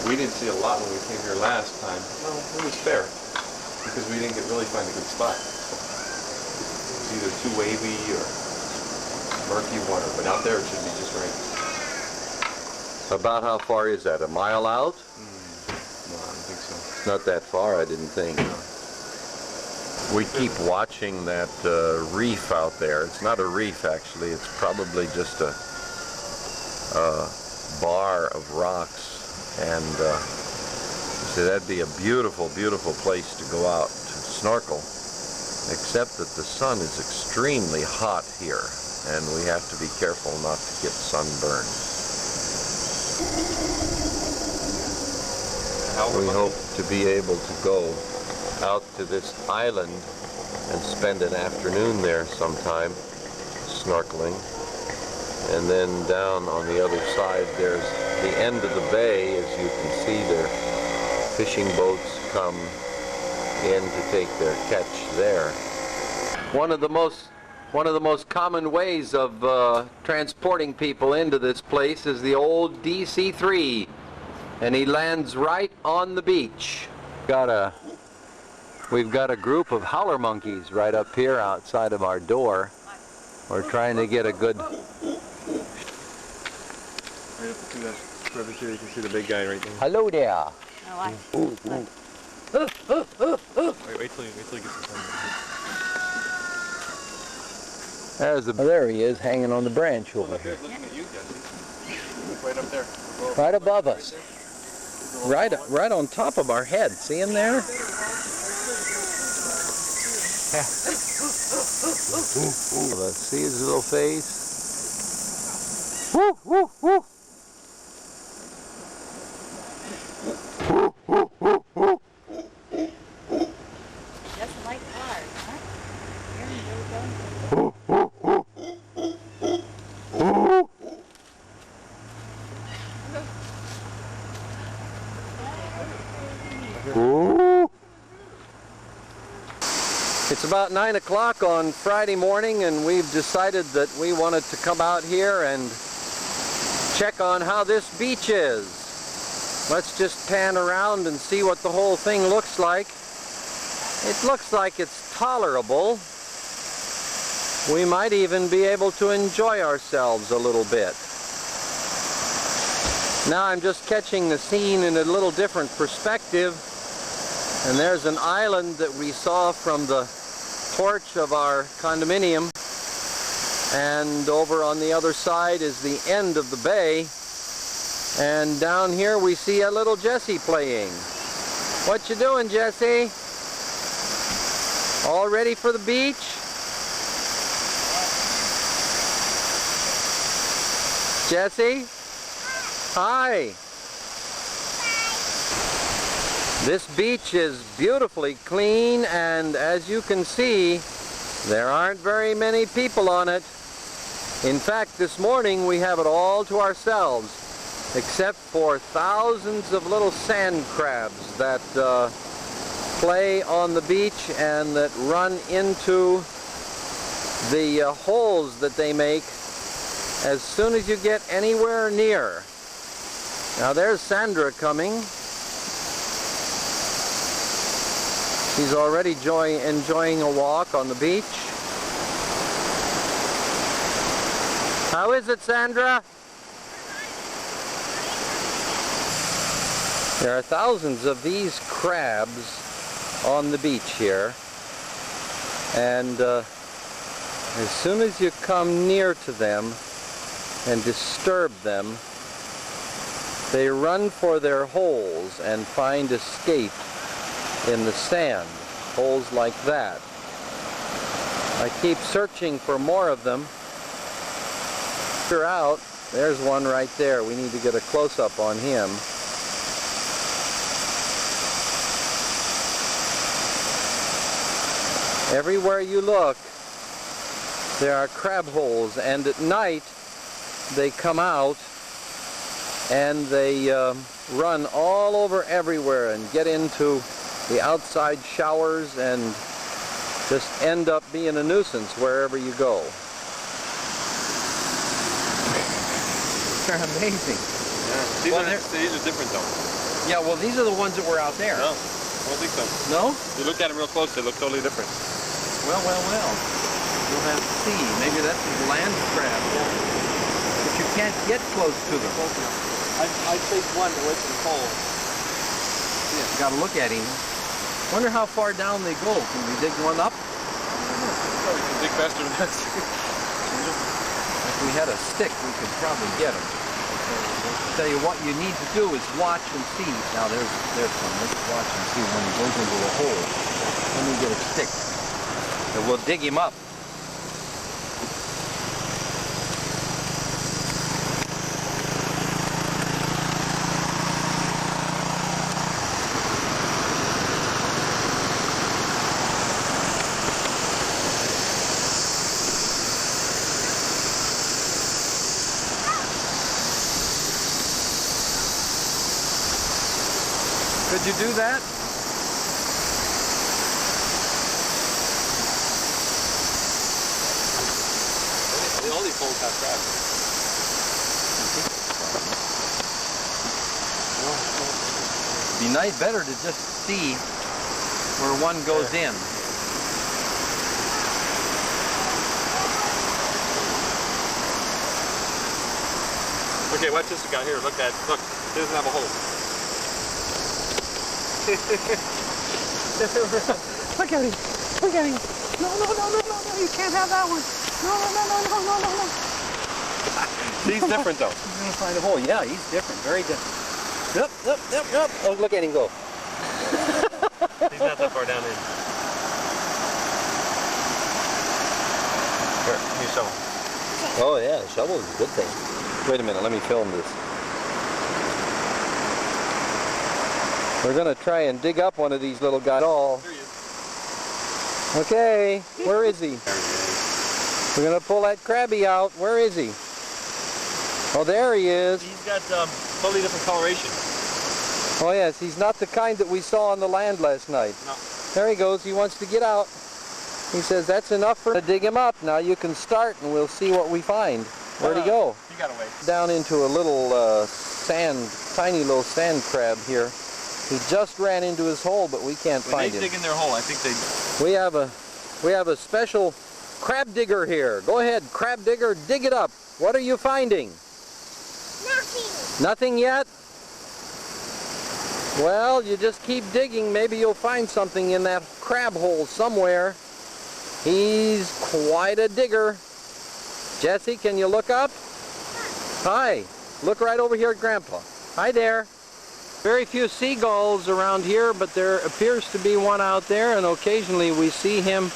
We didn't see a lot when we came here last time. Well, it was fair because we didn't really find a good spot. It was either too wavy or murky water, but out there it should be just right. About how far is that? A mile out? No, I don't think so. Not that far, I didn't think. No. We keep watching that reef out there. It's not a reef, actually. It's probably just a bar of rocks. And so that'd be a beautiful, beautiful place to go out to snorkel. Except that the sun is extremely hot here, and we have to be careful not to get sunburned. We hope to be able to go out to this island and spend an afternoon there sometime, snorkeling. And then down on the other side, there's the end of the bay. As you can see, their fishing boats come in to take their catch there. One of the most common ways of transporting people into this place is the old DC-3, and he lands right on the beach. We've got a group of howler monkeys right up here outside of our door. We're trying to get a good... Right up to that crevice here, you can see the big guy right there. Hello there. Oh, Wait till you get to the sun. There he is, hanging on the branch over here. Looking at you, Jesse. Right up there. Right above us. Right on top of our head. See him there? Let's see his little face. Woo, woo, woo. It's about 9 o'clock on Friday morning, and we've decided that we wanted to come out here and check on how this beach is. Let's just pan around and see what the whole thing looks like. It looks like it's tolerable. We might even be able to enjoy ourselves a little bit. Now I'm just catching the scene in a little different perspective, and there's an island that we saw from the porch of our condominium, and over on the other side is the end of the bay, and down here we see a little Jessie playing. What you doing, Jessie? All ready for the beach? Jessie? Hi. This beach is beautifully clean, and as you can see, there aren't very many people on it. In fact, this morning we have it all to ourselves, except for thousands of little sand crabs that play on the beach and that run into the holes that they make as soon as you get anywhere near. Now there's Sandra coming. She's already enjoying a walk on the beach. How is it, Sandra? There are thousands of these crabs on the beach here, and as soon as you come near to them and disturb them, they run for their holes and find escape in the sand, holes like that. I keep searching for more of them. They're out. There's one right there. We need to get a close-up on him. Everywhere you look, there are crab holes, and at night they come out and they run all over everywhere and get into the outside showers and just end up being a nuisance wherever you go. They're amazing. Yeah, these are different though. Yeah, well, these are the ones that were out there. No, I don't think so. No? You look at them real close, they look totally different. Well. You'll have to see. Maybe that's a land crab. But you can't get close to them. I take one away from the pole. Yeah, you gotta look at him. Wonder how far down they go. Can we dig one up? Well, you can dig faster than that. If we had a stick, we could probably get them. Tell you what you need to do is watch and see. Now there's one. Let's watch and see when he goes into a hole. Let me get a stick. And we'll dig him up. Could you do that? All these holes have crabs. Be nice, better to just see where one goes in. Okay, watch this guy here. Look, he doesn't have a hole. Look at him. Look at him. No, you can't have that one. No. He's different though. He's gonna find a hole. Yeah, he's different. Very different. Yep. Oh, look at him go. He's not that far down in. Here, you shovel. Oh yeah, a shovel is a good thing. Wait a minute, let me film this. We're gonna try and dig up one of these little guys. There he is. Okay, where is he? We're gonna pull that crabby out. Where is he? Oh, there he is. He's got totally different coloration. Oh yes, he's not the kind that we saw on the land last night. No. There he goes. He wants to get out. He says that's enough for to dig him up. Now you can start and we'll see what we find. Where'd he go? He got away. Down into a little tiny little sand crab here. He just ran into his hole, but we can't When find they him. dig in their hole, I think they... We have a special crab digger here. Go ahead, crab digger, dig it up. What are you finding? Nothing. Nothing yet? Well, you just keep digging. Maybe you'll find something in that crab hole somewhere. He's quite a digger. Jesse, can you look up? Hi. Look right over here at Grandpa. Hi there. Very few seagulls around here, but there appears to be one out there, and occasionally we see him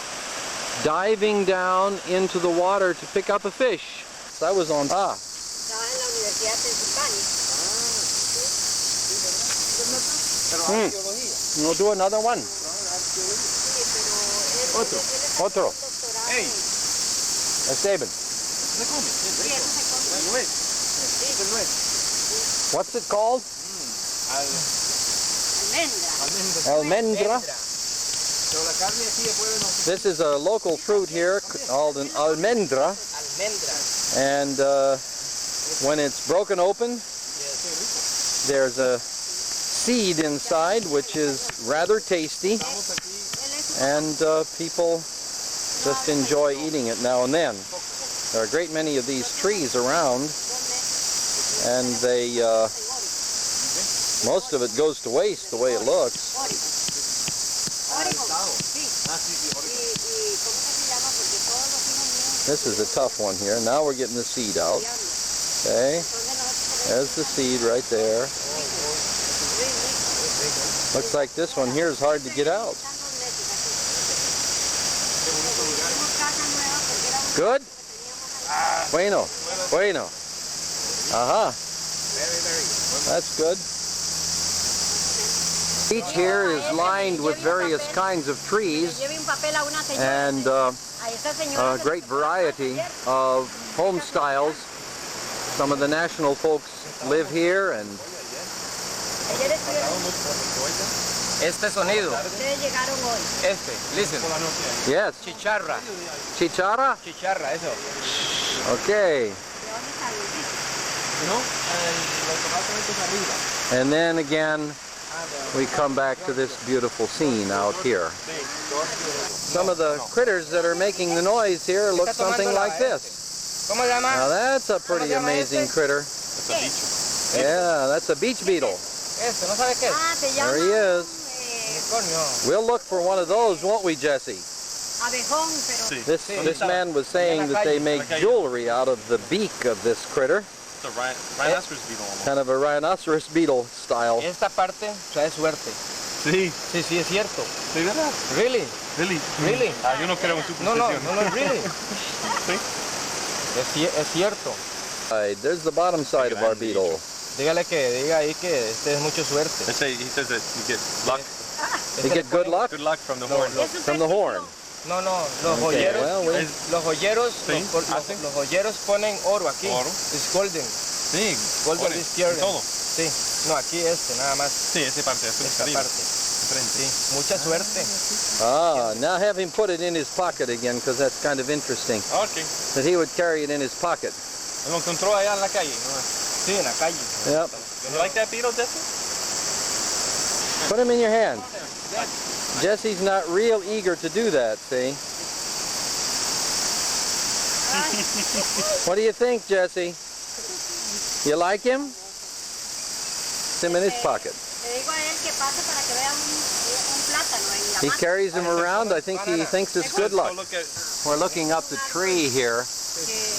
diving down into the water to pick up a fish. So I was on... We'll do another one. Otro. Hey. Esteban. What's it called? Almendra. This is a local fruit here called an almendra. And when it's broken open, there's a seed inside which is rather tasty, and people just enjoy eating it now and then. There are a great many of these trees around, and they most of it goes to waste the way it looks. This is a tough one here. Now we're getting the seed out. Okay, there's the seed right there. Looks like this one here is hard to get out. Good? Bueno. Bueno. Aha. That's good. The beach here is lined with various kinds of trees and a great variety of home styles. Some of the national folks live here, and Este sonido. Este, listen. yes. Chicharra. Chicharra? Chicharra, eso. Okay. And then again, we come back to this beautiful scene out here. Some of the critters that are making the noise here look something like this. Now that's a pretty amazing critter. Yeah, that's a beach beetle. There he is. We'll look for one of those, won't we, Jesse? This man was saying that they make jewelry out of the beak of this critter. It's a rhinoceros beetle almost. Kind of a rhinoceros beetle style. Esta parte trae suerte. Sí. Sí, sí, es cierto. ¿Sí, verdad? Really? Really? Really? Yo no creo en superstición. No, really. Sí. Es cierto. There's the bottom side of our beetle. Diga ahí que este es mucho suerte. He says that you get luck. You get good luck? Good luck from the horn. From the horn. No, los Okay, joyeros, well, los joyeros, Sí, los joyeros ponen oro aquí. Oro. Es golden. Sí. Golden Ore, is pure. todo. Sí. No, aquí nada más. Sí, esa parte. Esta parte. Sí. Mucha suerte. Ah, now have him put it in his pocket again, because that's kind of interesting. Okay. That he would carry it in his pocket. Lo encontró allá en la calle. Sí, en la calle. Yep. You like that beetle, Jesse? Put him in your hand. Jesse's not real eager to do that, see? What do you think, Jesse? You like him? It's him in his pocket. He carries him around. I think he thinks it's good luck. We're looking up the tree here,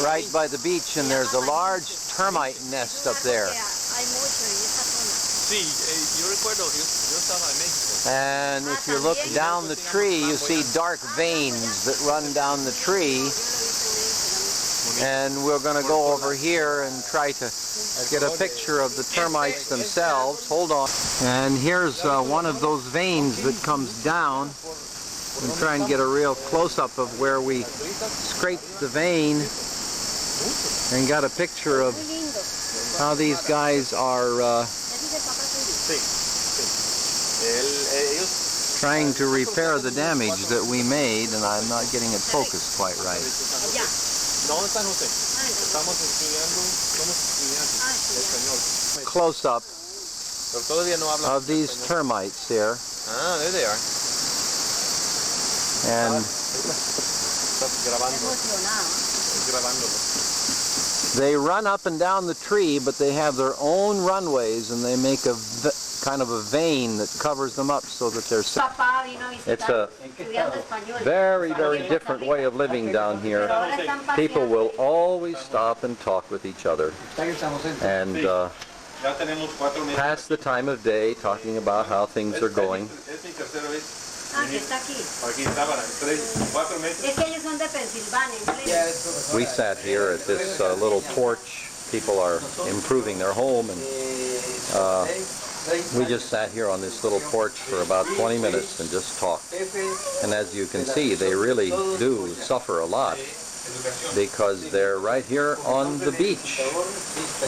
right by the beach, and there's a large termite nest up there. And if you look down the tree, you see dark veins that run down the tree. And we're going to go over here and try to get a picture of the termites themselves. Hold on. And here's one of those veins that comes down. We'll try and get a real close-up of where we scraped the vein and got a picture of how these guys are trying to repair the damage that we made, and I'm not getting it focused quite right. Close up of these termites here. Ah, there they are. And they run up and down the tree, but they have their own runways, and they make a kind of a vein that covers them up so that they're safe. It's a very, very different way of living down here. People will always stop and talk with each other and pass the time of day talking about how things are going. We sat here at this little porch. People are improving their home, and we just sat here on this little porch for about 20 minutes and just talked. And as you can see, they really do suffer a lot because they're right here on the beach,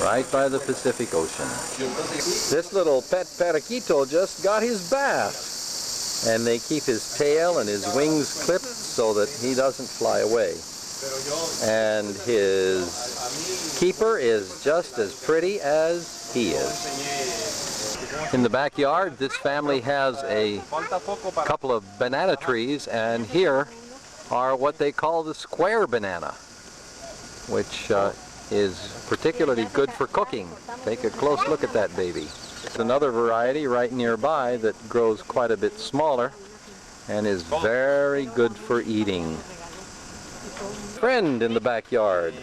right by the Pacific Ocean. This little pet paraquito just got his bath. And they keep his tail and his wings clipped so that he doesn't fly away. And his keeper is just as pretty as he is. In the backyard, this family has a couple of banana trees, and here are what they call the square banana, which is particularly good for cooking. Take a close look at that baby. There's another variety right nearby that grows quite a bit smaller and is very good for eating. Friend in the backyard.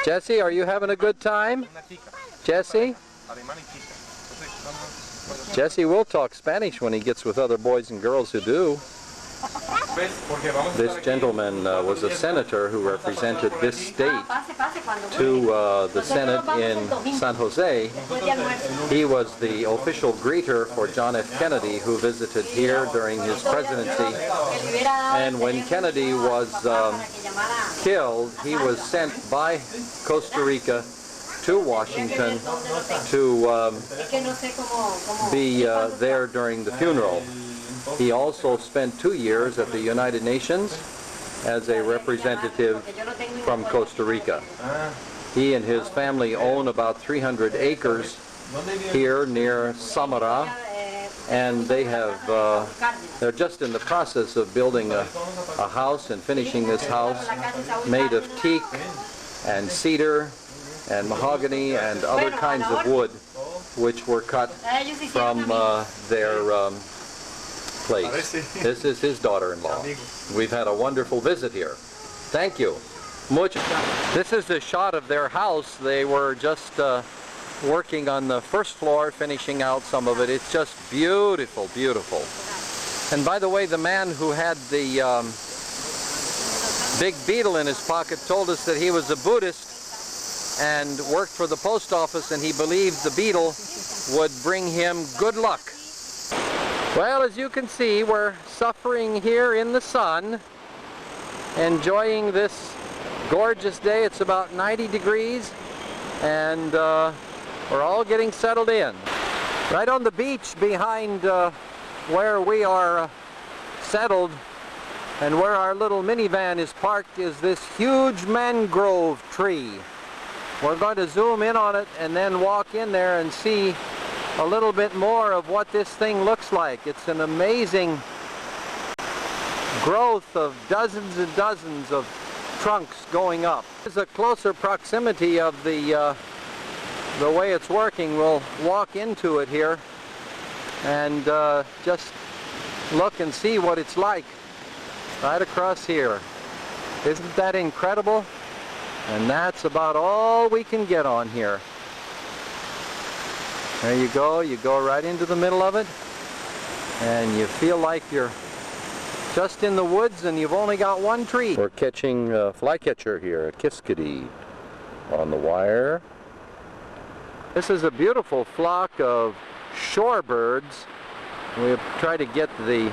Jesse, are you having a good time? Jesse? Jesse will talk Spanish when he gets with other boys and girls who do. This gentleman was a senator who represented this state to the Senate in San Jose. He was the official greeter for John F. Kennedy, who visited here during his presidency. And when Kennedy was killed, he was sent by Costa Rica to Washington to be there during the funeral. He also spent 2 years at the United Nations as a representative from Costa Rica. He and his family own about 300 acres here near Samara, and they have, they're just in the process of building a house and finishing this house made of teak and cedar and mahogany and other kinds of wood, which were cut from their place. This is his daughter-in-law. We've had a wonderful visit here. Thank you. This is a shot of their house. They were just working on the first floor, finishing out some of it. It's just beautiful, beautiful. And by the way, the man who had the big beetle in his pocket told us that he was a Buddhist and worked for the post office, and he believed the beetle would bring him good luck. Well, as you can see, we're suffering here in the sun, enjoying this gorgeous day. It's about 90 degrees, and we're all getting settled in. Right on the beach behind where we are settled and where our little minivan is parked is this huge mangrove tree. We're going to zoom in on it and then walk in there and see a little bit more of what this thing looks like. It's an amazing growth of dozens and dozens of trunks going up. Here's a closer proximity of the way it's working. We'll walk into it here and just look and see what it's like right across here. Isn't that incredible? And that's about all we can get on here. There you go right into the middle of it, and you feel like you're just in the woods and you've only got one tree. We're catching a flycatcher here, a kiskadee, on the wire. This is a beautiful flock of shorebirds. We'll try to get the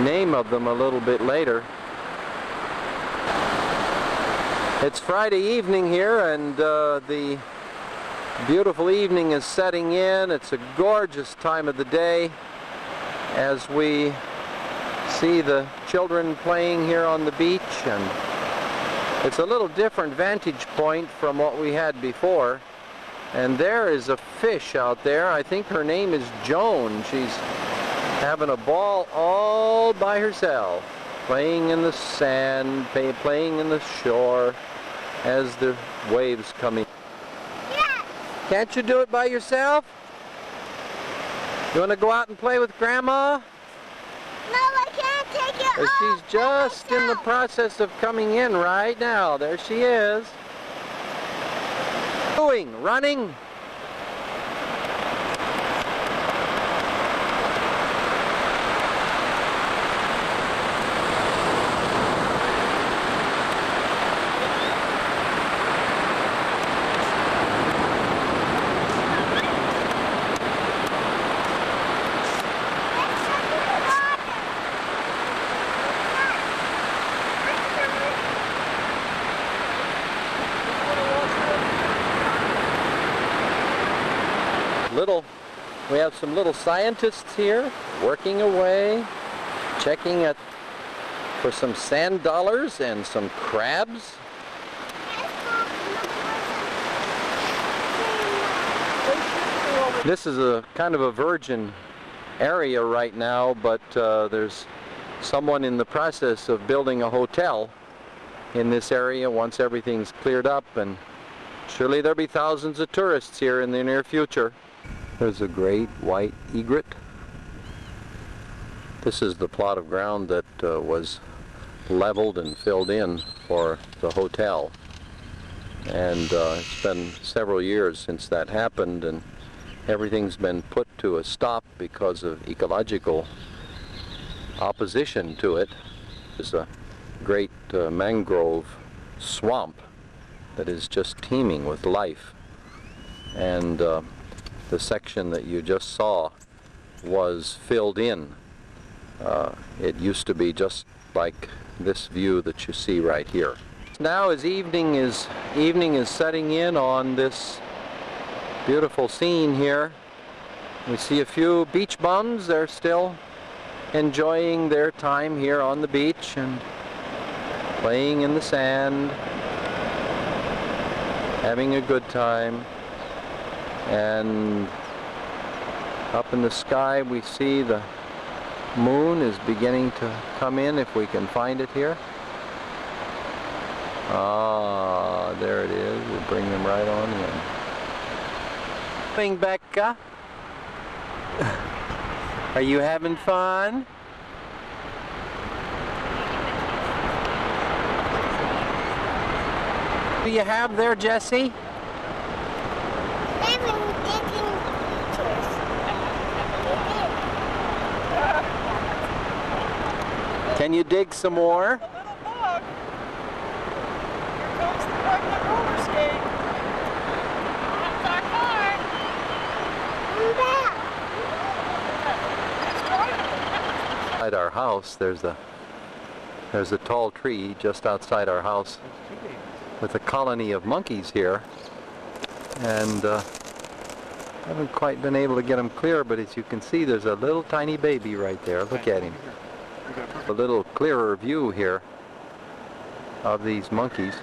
name of them a little bit later. It's Friday evening here, and the beautiful evening is setting in. It's a gorgeous time of the day, as we see the children playing here on the beach, and it's a little different vantage point from what we had before. And there is a fish out there. I think her name is Joan. She's having a ball all by herself, playing in the sand, playing in the shore as the waves come in. Yes. Can't you do it by yourself? You want to go out and play with Grandma? No, I can't take it off. She's just in the process of coming in right now. There she is. Doing, running. We have some little scientists here working away, checking for some sand dollars and some crabs. This is a kind of a virgin area right now, but there's someone in the process of building a hotel in this area once everything's cleared up, and surely there'll be thousands of tourists here in the near future. There's a great white egret. This is the plot of ground that was leveled and filled in for the hotel. And it's been several years since that happened, and everything's been put to a stop because of ecological opposition to it. There's a great mangrove swamp that is just teeming with life. And the section that you just saw was filled in. It used to be just like this view that you see right here. Now as evening is setting in on this beautiful scene here, we see a few beach bums. They're still enjoying their time here on the beach and playing in the sand, having a good time. And up in the sky we see the moon is beginning to come in, if we can find it here. Ah, there it is. We'll bring them right on in. Morning, Becca. Are you having fun? What do you have there, Jesse? Can you dig some more? At our house, there's a tall tree just outside our house with a colony of monkeys here, and I haven't quite been able to get them clear, but as you can see, there's a little tiny baby right there. Look at him. A little clearer view here of these monkeys.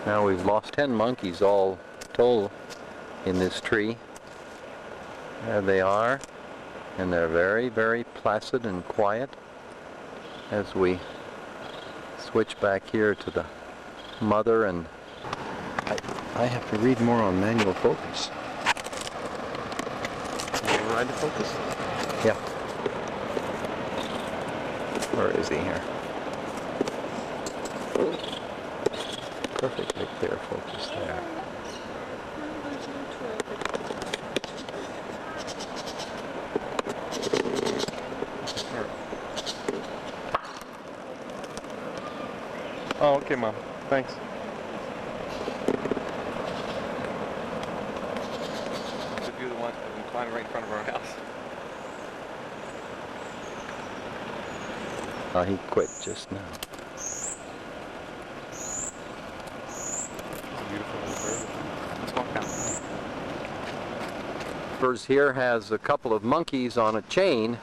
Now we've lost 10 monkeys all told in this tree. There they are, and they're very, very placid and quiet as we switch back here to the mother. And I have to read more on manual focus. You want to ride the focus? Yeah. Where is he here? Perfectly clear focus there. Oh, okay, Mom. Thanks. The view of the one climbing right in front of our house. He quit just now. keepers here has a couple of monkeys on a chain,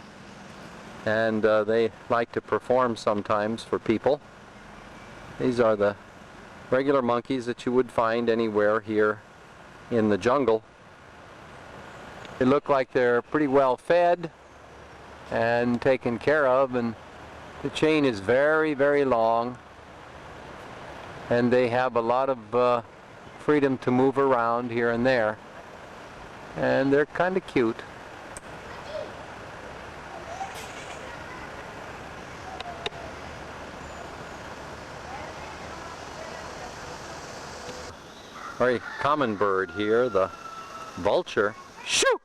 and they like to perform sometimes for people. These are the regular monkeys that you would find anywhere here in the jungle. They look like they're pretty well fed and taken care of, and the chain is very, very long, and they have a lot of freedom to move around here and there, and they're kind of cute. Very common bird here, the vulture. Shoo!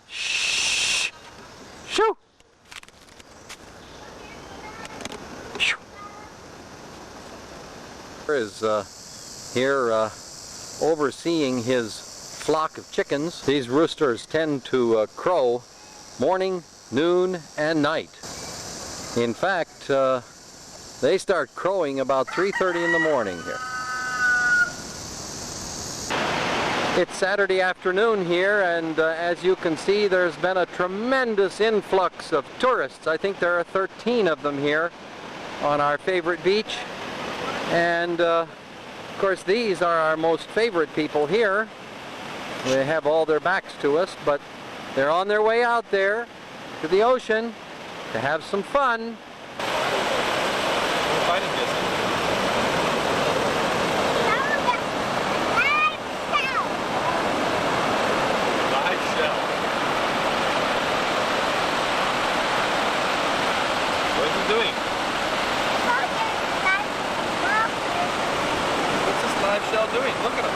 Shh! Shoo! Shoo! Is here overseeing his flock of chickens. These roosters tend to crow morning, noon, and night. In fact, they start crowing about 3:30 in the morning here. It's Saturday afternoon here, and as you can see, there's been a tremendous influx of tourists. I think there are 13 of them here on our favorite beach. And of course, these are our most favorite people here. They have all their backs to us, but they're on their way out there to the ocean to have some fun. We're fighting this. Doing? Look at him.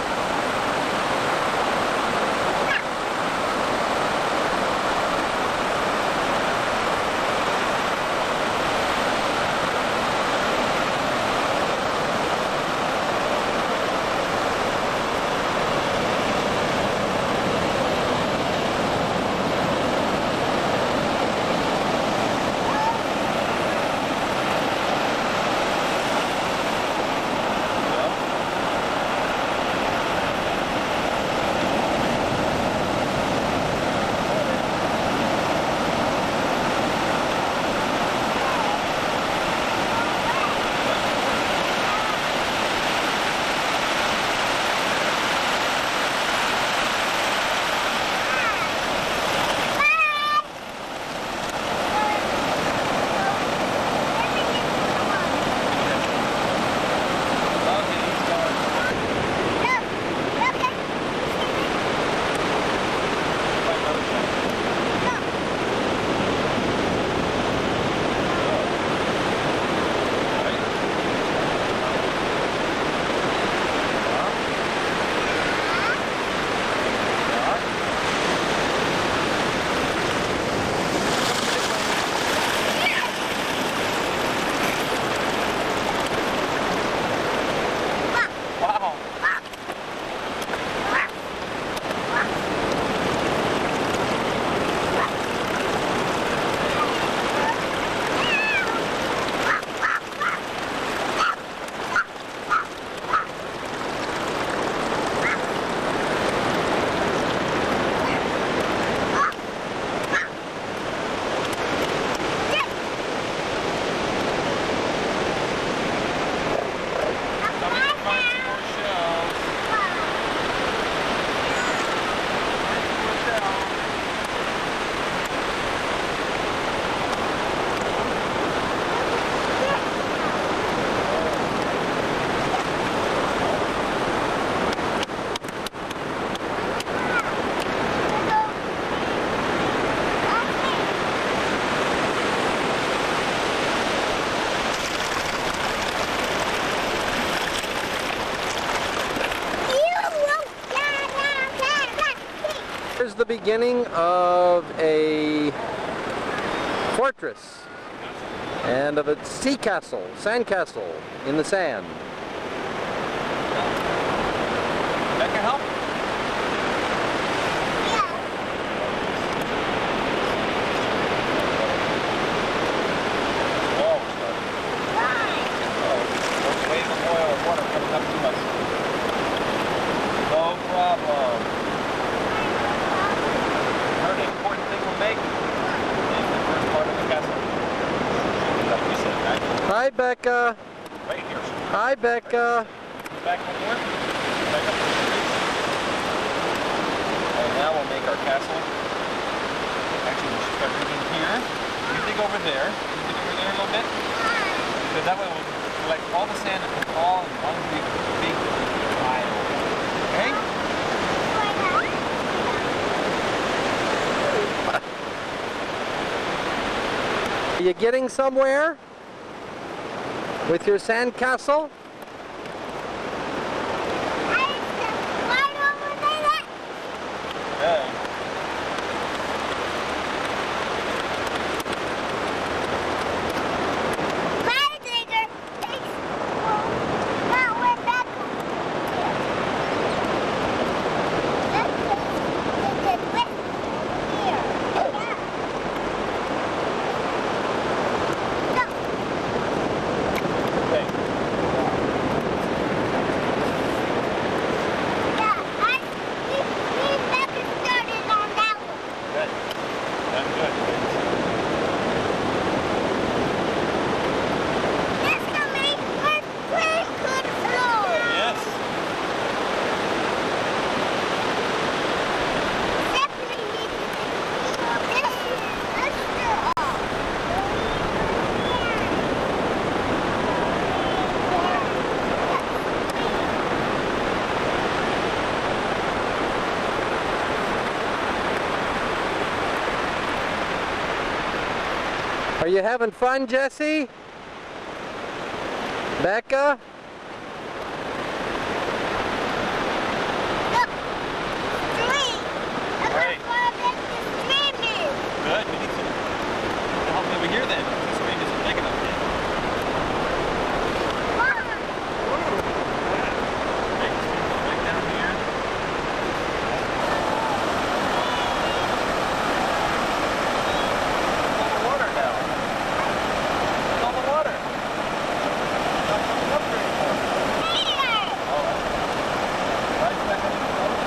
The beginning of a fortress and of a sea castle, sand castle in the sand. That can help? No problem. Hi, Becca. Right here. Hi, Becca. Back one more. Back up. And now we'll make our castle. Actually, we should start digging here. You dig over there. You dig over there a little bit. So that way we'll collect all the sand and put it all in one big pile. Okay? Are you getting somewhere with your sand castle? Okay. Are you having fun, Jesse? Becca? Good. We need some help over here then. This stream isn't big enough yet. Big stream right down here. All the water now. All the water. Not coming up very far. Oh, right back in the water.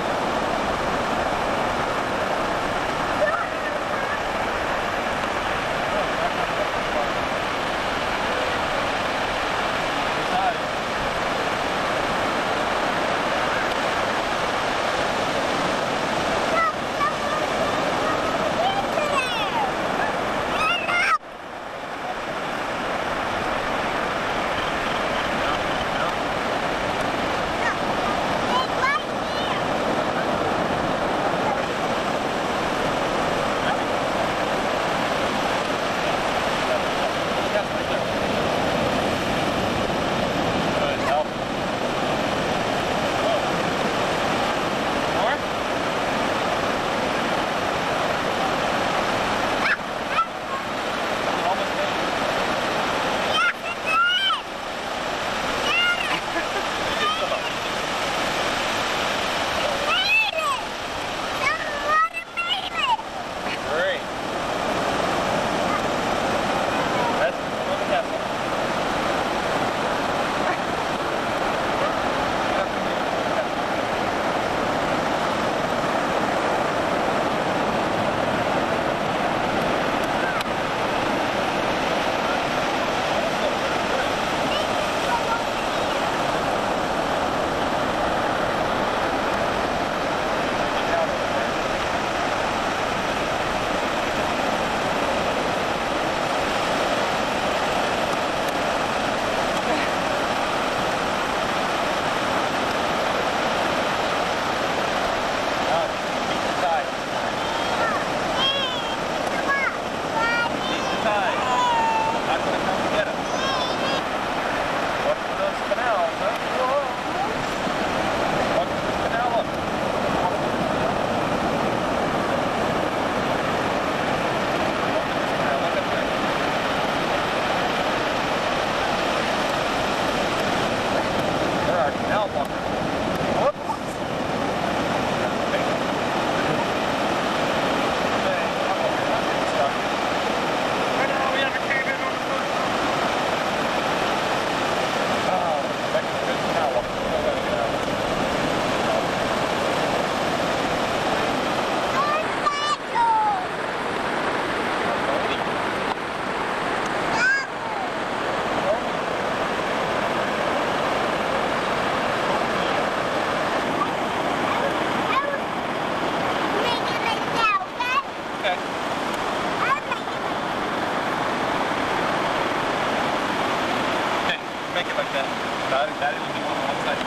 that. That will be one side.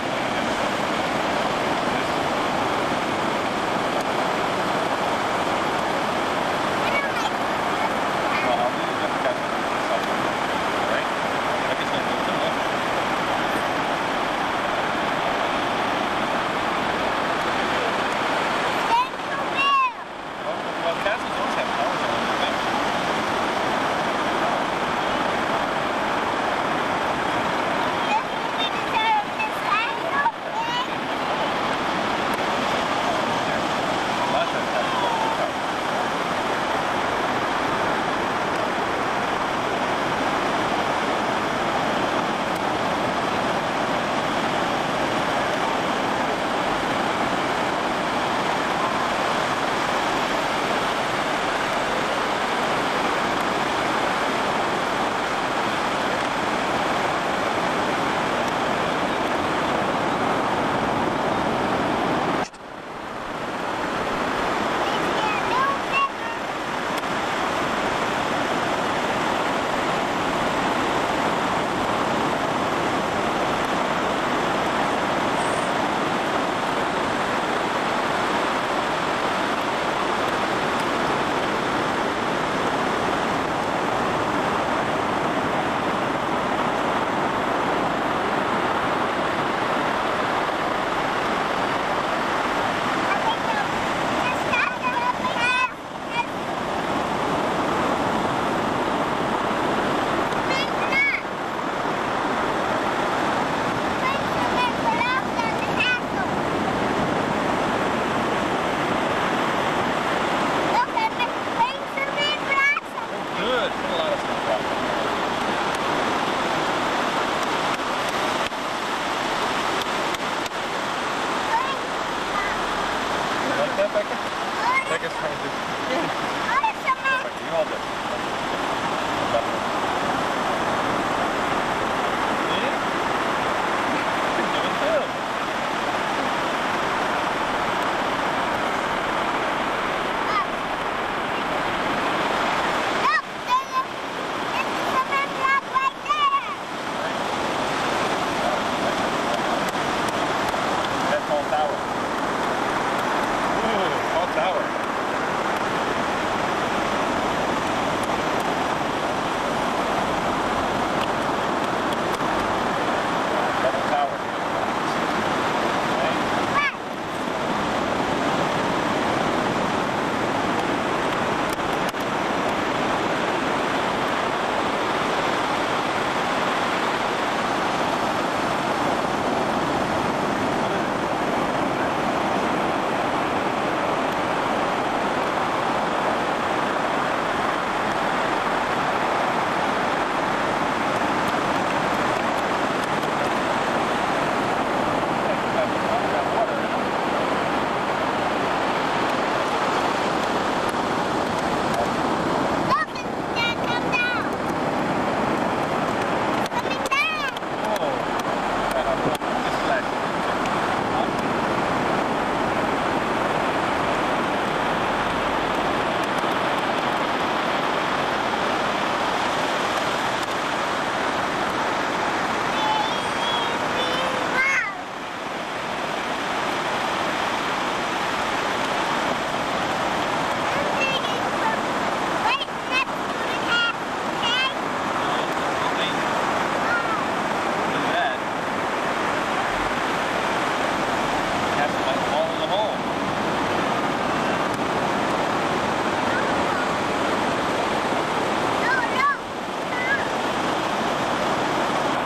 Well, I'll do the different castle on this side. Alright? I guess I'll do them up. Well, castles always have towers on them, don't they?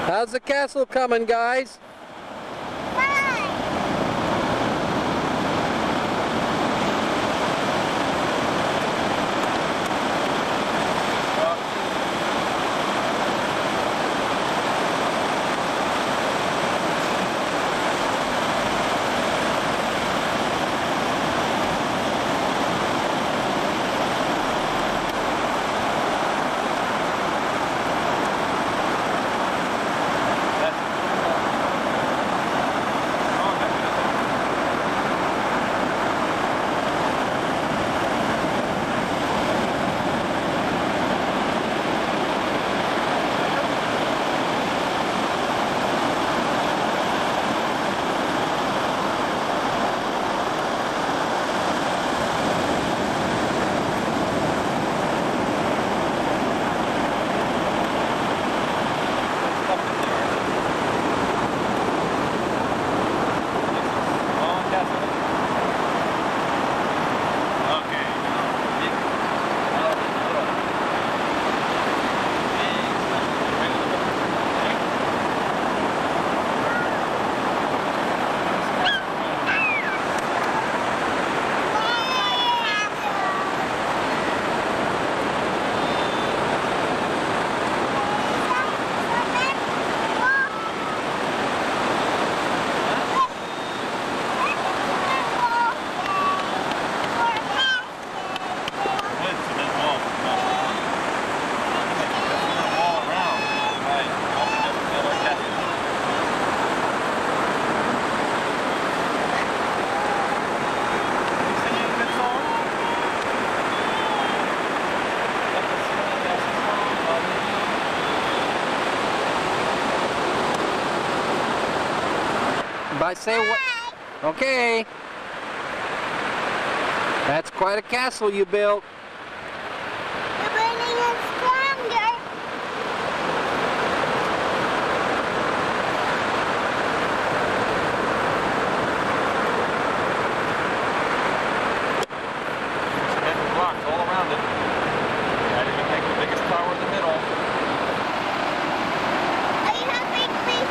How's the castle coming, guys? Guys, say what? Okay. That's quite a castle you built. The building is stronger. Cement blocks all around it. I didn't take the biggest tower in the middle. Are you happy to make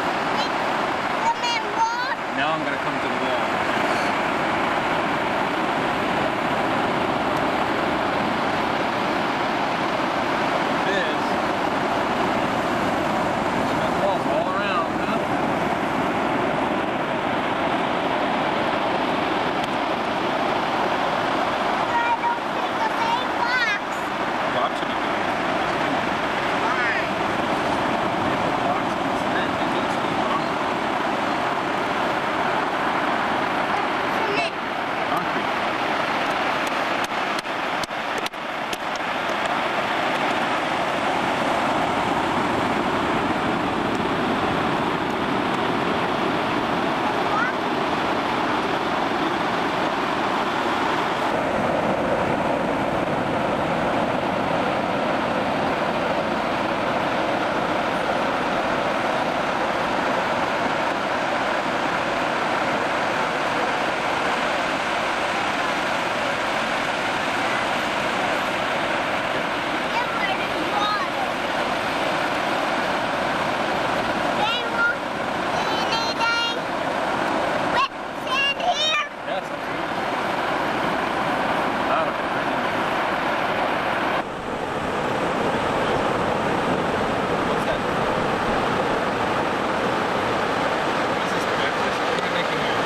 the man walk? Now I'm going to come to the wall. This. Cement walls all around, huh? I don't see the main box. Blocks should be good. Why? Blocks and cement, you need to be wrong. Cement. Concrete. Yes, absolutely. Out of it. What's that? What is this, Practice? What are you making here?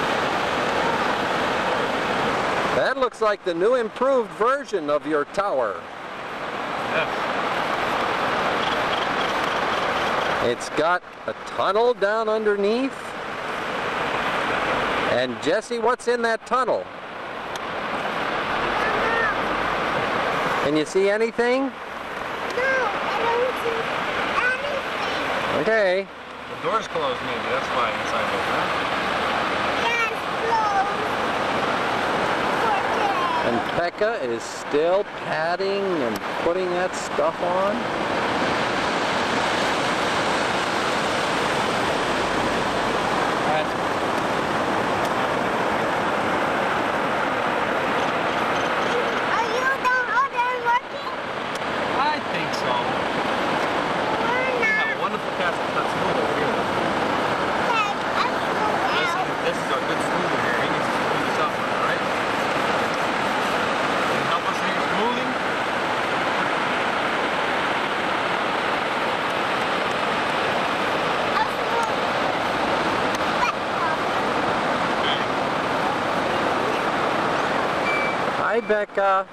That looks like the new improved version of your tower. Yes. It's got a tunnel down underneath. And Jesse, what's in that tunnel? Can you see anything? No, I don't see anything. Okay. The door's closed maybe, that's why inside open. Yes, closed. And Pekka is still patting and putting that stuff on. Are you done working? I think so. We're We not. have a wonderful castle that's smooth over here. Okay, I'm This is our good smoother here. He needs to smooth this up, alright? Can you help us here smoothing? Hi, Becca.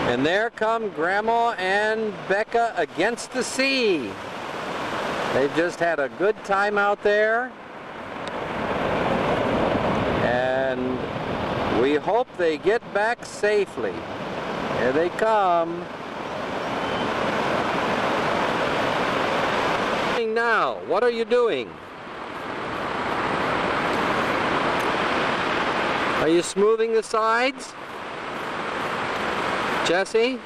And there come Grandma and Becca against the sea. They've just had a good time out there. And we hope they get back safely. Here they come. Now, what are you doing? Are you smoothing the sides? Jesse?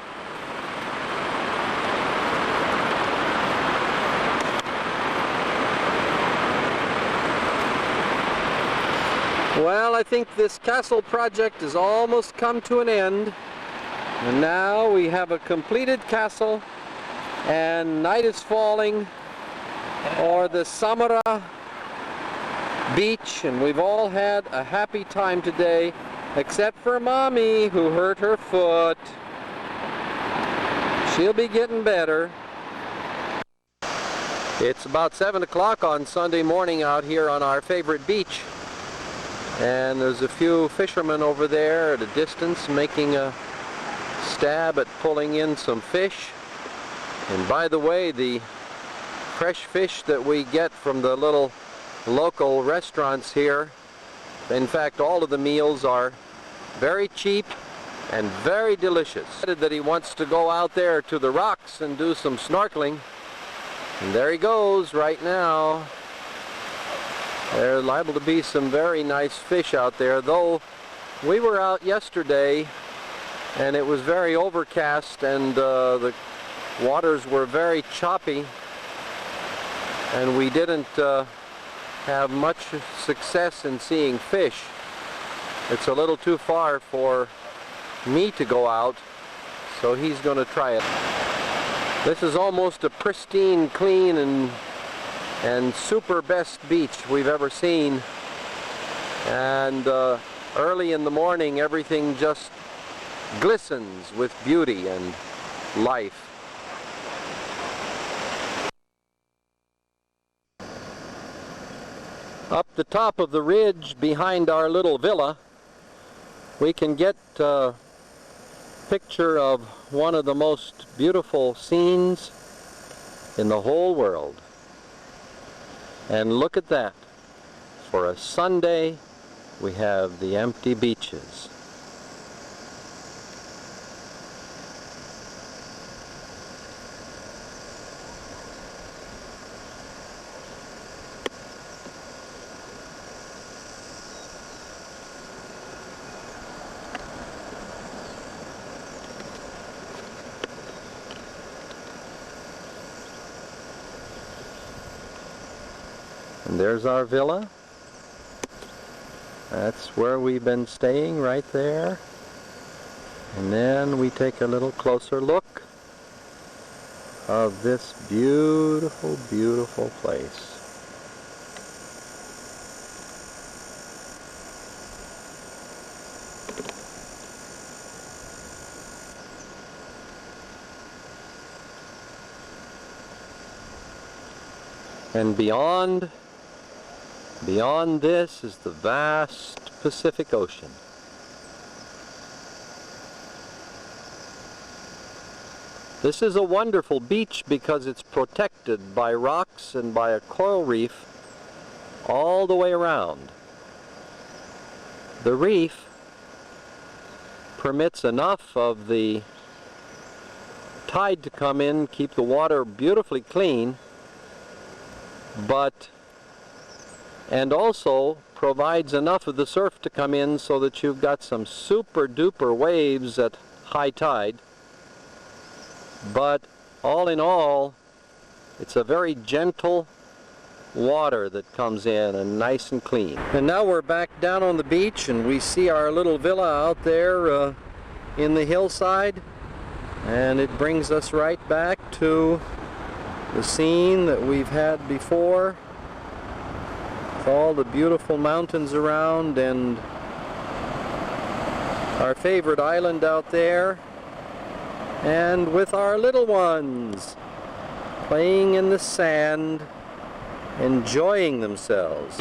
Well, I think this castle project has almost come to an end. And now we have a completed castle and night is falling or the Samara beach, and we've all had a happy time today except for Mommy, who hurt her foot. She'll be getting better. It's about 7 o'clock on Sunday morning out here on our favorite beach. And there's a few fishermen over there at a distance making a stab at pulling in some fish. And by the way, the fresh fish that we get from the little local restaurants here. In fact, all of the meals are very cheap and very delicious. That he wants to go out there to the rocks and do some snorkeling. And there he goes right now. There's liable to be some very nice fish out there, though we were out yesterday and it was very overcast and the waters were very choppy, and we didn't have much success in seeing fish. It's a little too far for me to go out, so he's going to try it. This is almost a pristine, clean, and super best beach we've ever seen. And early in the morning, everything just glistens with beauty and life. Up the top of the ridge behind our little villa, we can get a picture of one of the most beautiful scenes in the whole world. And look at that. For a Sunday, we have the empty beaches. And there's our villa. That's where we've been staying, right there. And then we take a little closer look of this beautiful, beautiful place. And beyond this is the vast Pacific Ocean. This is a wonderful beach because it's protected by rocks and by a coral reef all the way around. The reef permits enough of the tide to come in, keep the water beautifully clean, and also provides enough of the surf to come in so that you've got some super duper waves at high tide. But all in all, it's a very gentle water that comes in and nice and clean. And now we're back down on the beach and we see our little villa out there in the hillside, and it brings us right back to the scene that we've had before, with all the beautiful mountains around and our favorite island out there, and with our little ones playing in the sand, enjoying themselves.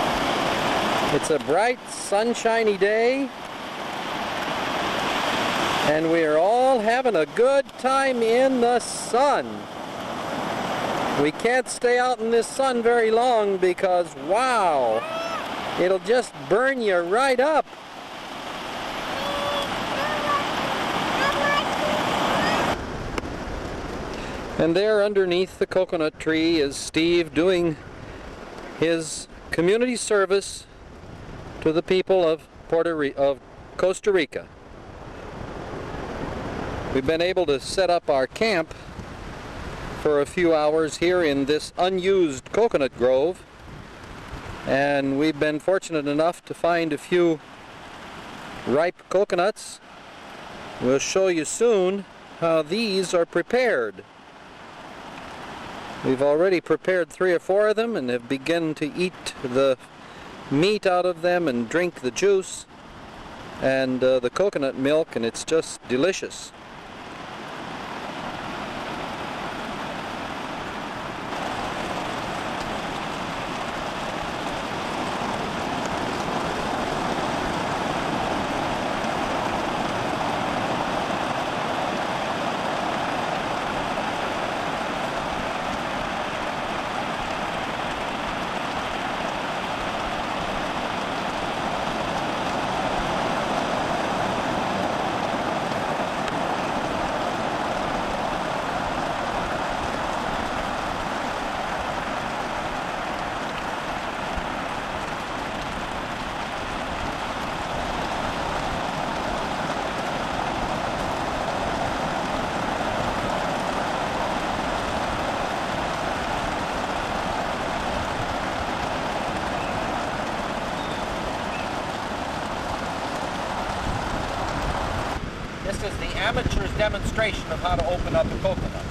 It's a bright, sunshiny day, and we are all having a good time in the sun. We can't stay out in this sun very long because, wow, it'll just burn you right up. And there underneath the coconut tree is Steve doing his community service to the people of Costa Rica. We've been able to set up our camp for a few hours here in this unused coconut grove, and we've been fortunate enough to find a few ripe coconuts. We'll show you soon how these are prepared. We've already prepared 3 or 4 of them and have begun to eat the meat out of them and drink the juice and the coconut milk, and it's just delicious. is the amateur's demonstration of how to open up a coconut.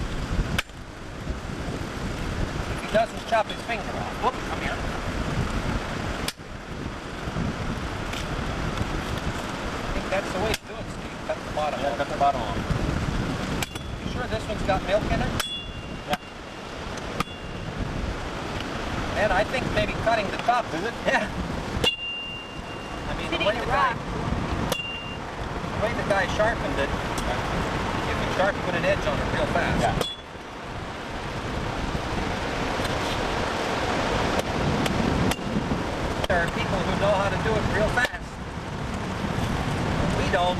If he doesn't chop his finger off. Whoop, come here. I think that's the way to do it, Steve. Cut the bottom off. Cut the bottom off. You sure this one's got milk in it? Yeah. And I think maybe cutting the top, is it? Yeah. I mean, the way the guy sharpened it, you can sharpen an edge on it real fast. Yeah. There are people who know how to do it real fast. We don't.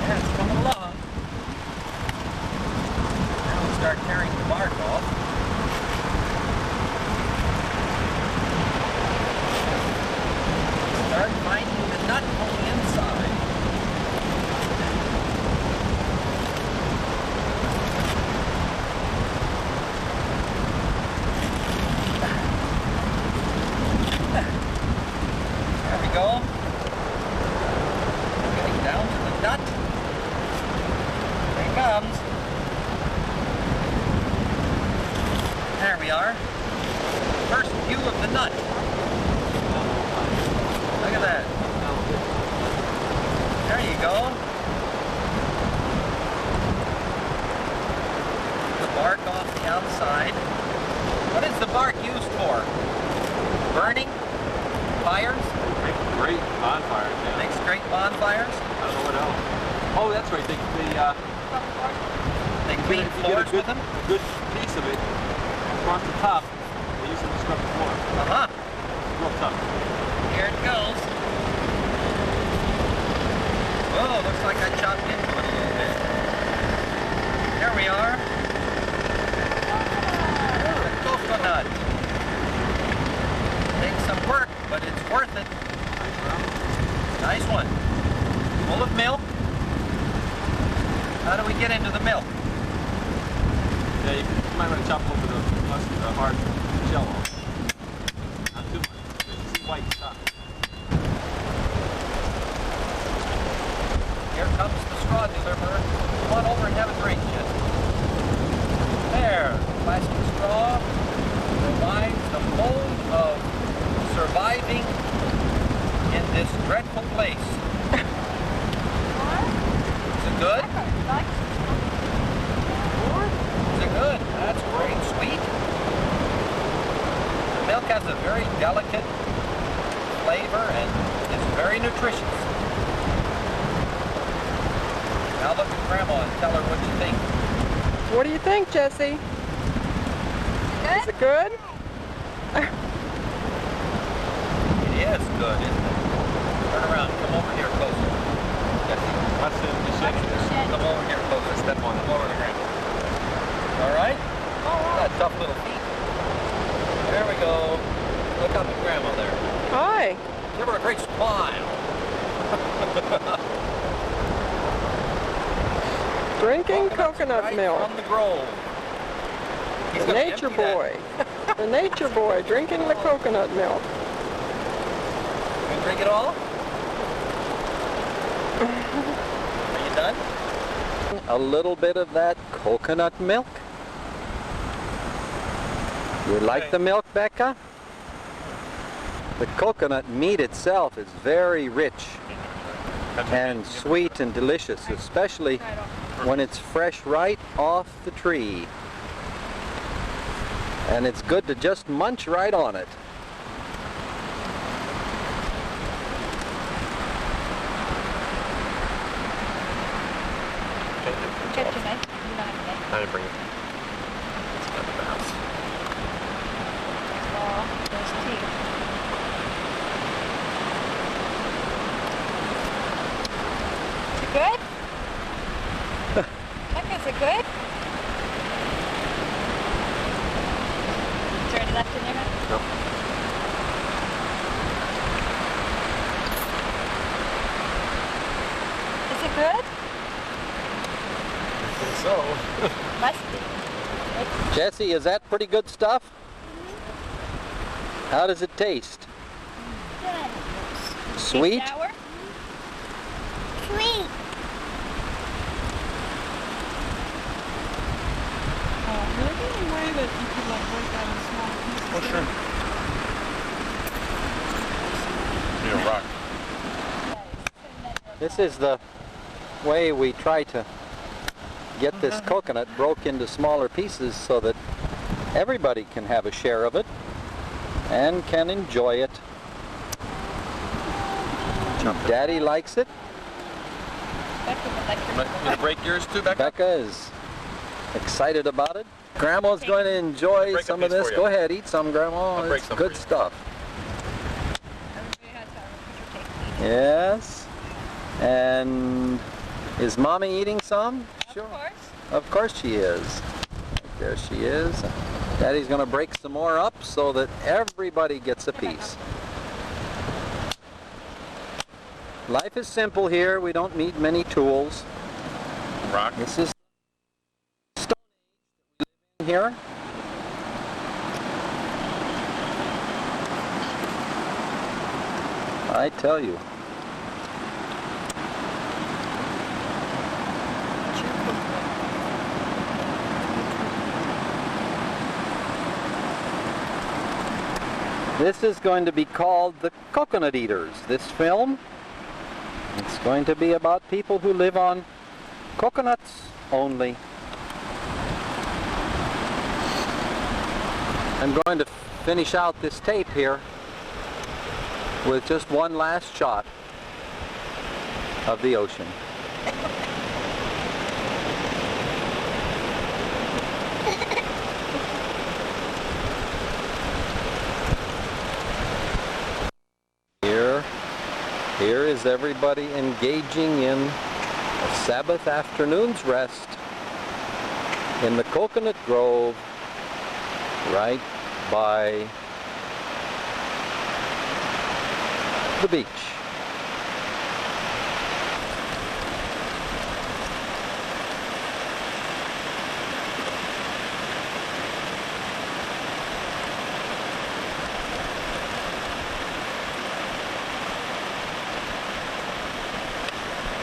Yeah, it's coming along. Now we start tearing the bark off. Start finding the nut on the inside. There we go. Getting down to the nut. There he comes. There we are. First view of the nut. Look at that. There you go. The bark off the outside. What is the bark used for? Burning? Fires? Great bonfires, yeah. Makes great bonfires? I don't know what else. Oh, that's right. They clean floors with them? A good piece of it across the top. They use it to scrub the floor. Uh-huh. Real tough. Here it goes. Oh, looks like I chopped into it a little bit. There we are. Oh, the coconut. Takes some work, but it's worth it. Nice one. Full of milk. How do we get into the milk? Yeah, you might want to chop over the hard shell off. Not too much. You see white stuff. Here comes the straw deliverer. Come on over and have a drink, Jess. There, plastic straw provides the mode of surviving in this dreadful place. Is it good? Is it good? That's great. Sweet. The milk has a very delicate flavor and is very nutritious. Now look at Grandma and tell her what you think. What do you think, Jessie? Good? Is it good? It is good, isn't it? Turn around. Come over here closer. Jessie. That's it. The shed. Come over here closer. Step on it. Over here. All right? Got tough little feet. There we go. Look up at Grandma there. Hi. Give her a great smile. Drinking coconut right milk. from the grove. He's The gonna nature empty that. boy. The nature boy drinking the coconut milk. You gonna drink it all? Are you done? A little bit of that coconut milk. You like the milk, Becca? The coconut meat itself is very rich and sweet and delicious, especially when it's fresh right off the tree. And it's good to just munch right on it. I didn't bring it. It's got the bounce. Is it good? Becca, is it good? Is there any left in your mouth? No. Is it good? I think so. Must be. Jessie, is that pretty good stuff? How does it taste? Sweet? Sour? Sweet. Really? Any way that you could like break that in small pieces? Oh, sure. Need a rock. This is the way we try to get this coconut broke into smaller pieces so that everybody can have a share of it and can enjoy it. Daddy likes it. You gonna break yours too, Becca? Becca is excited about it. Grandma's going to enjoy break a some of piece this. for you. Go ahead, eat some, Grandma. I'll break It's some good for you. stuff. Yes. And is Mommy eating some? Sure. Of course. Of course she is. There she is. Daddy's going to break some more up so that everybody gets a piece. Life is simple here. We don't need many tools. Rock. This is Stone Age that we live in here. I tell you. This is going to be called The Coconut Eaters, this film. It's going to be about people who live on coconuts only. I'm going to finish out this tape here with just one last shot of the ocean. Here is everybody engaging in a Sabbath afternoon's rest in the coconut grove right by the beach.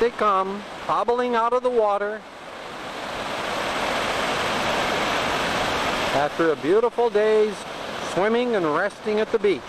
They come hobbling out of the water after a beautiful day's swimming and resting at the beach.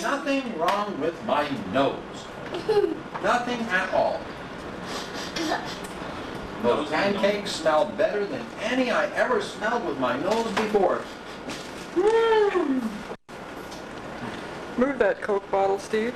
Nothing wrong with my nose. Nothing at all. Those pancakes smell better than any I ever smelled with my nose before. Move that Coke bottle, Steve.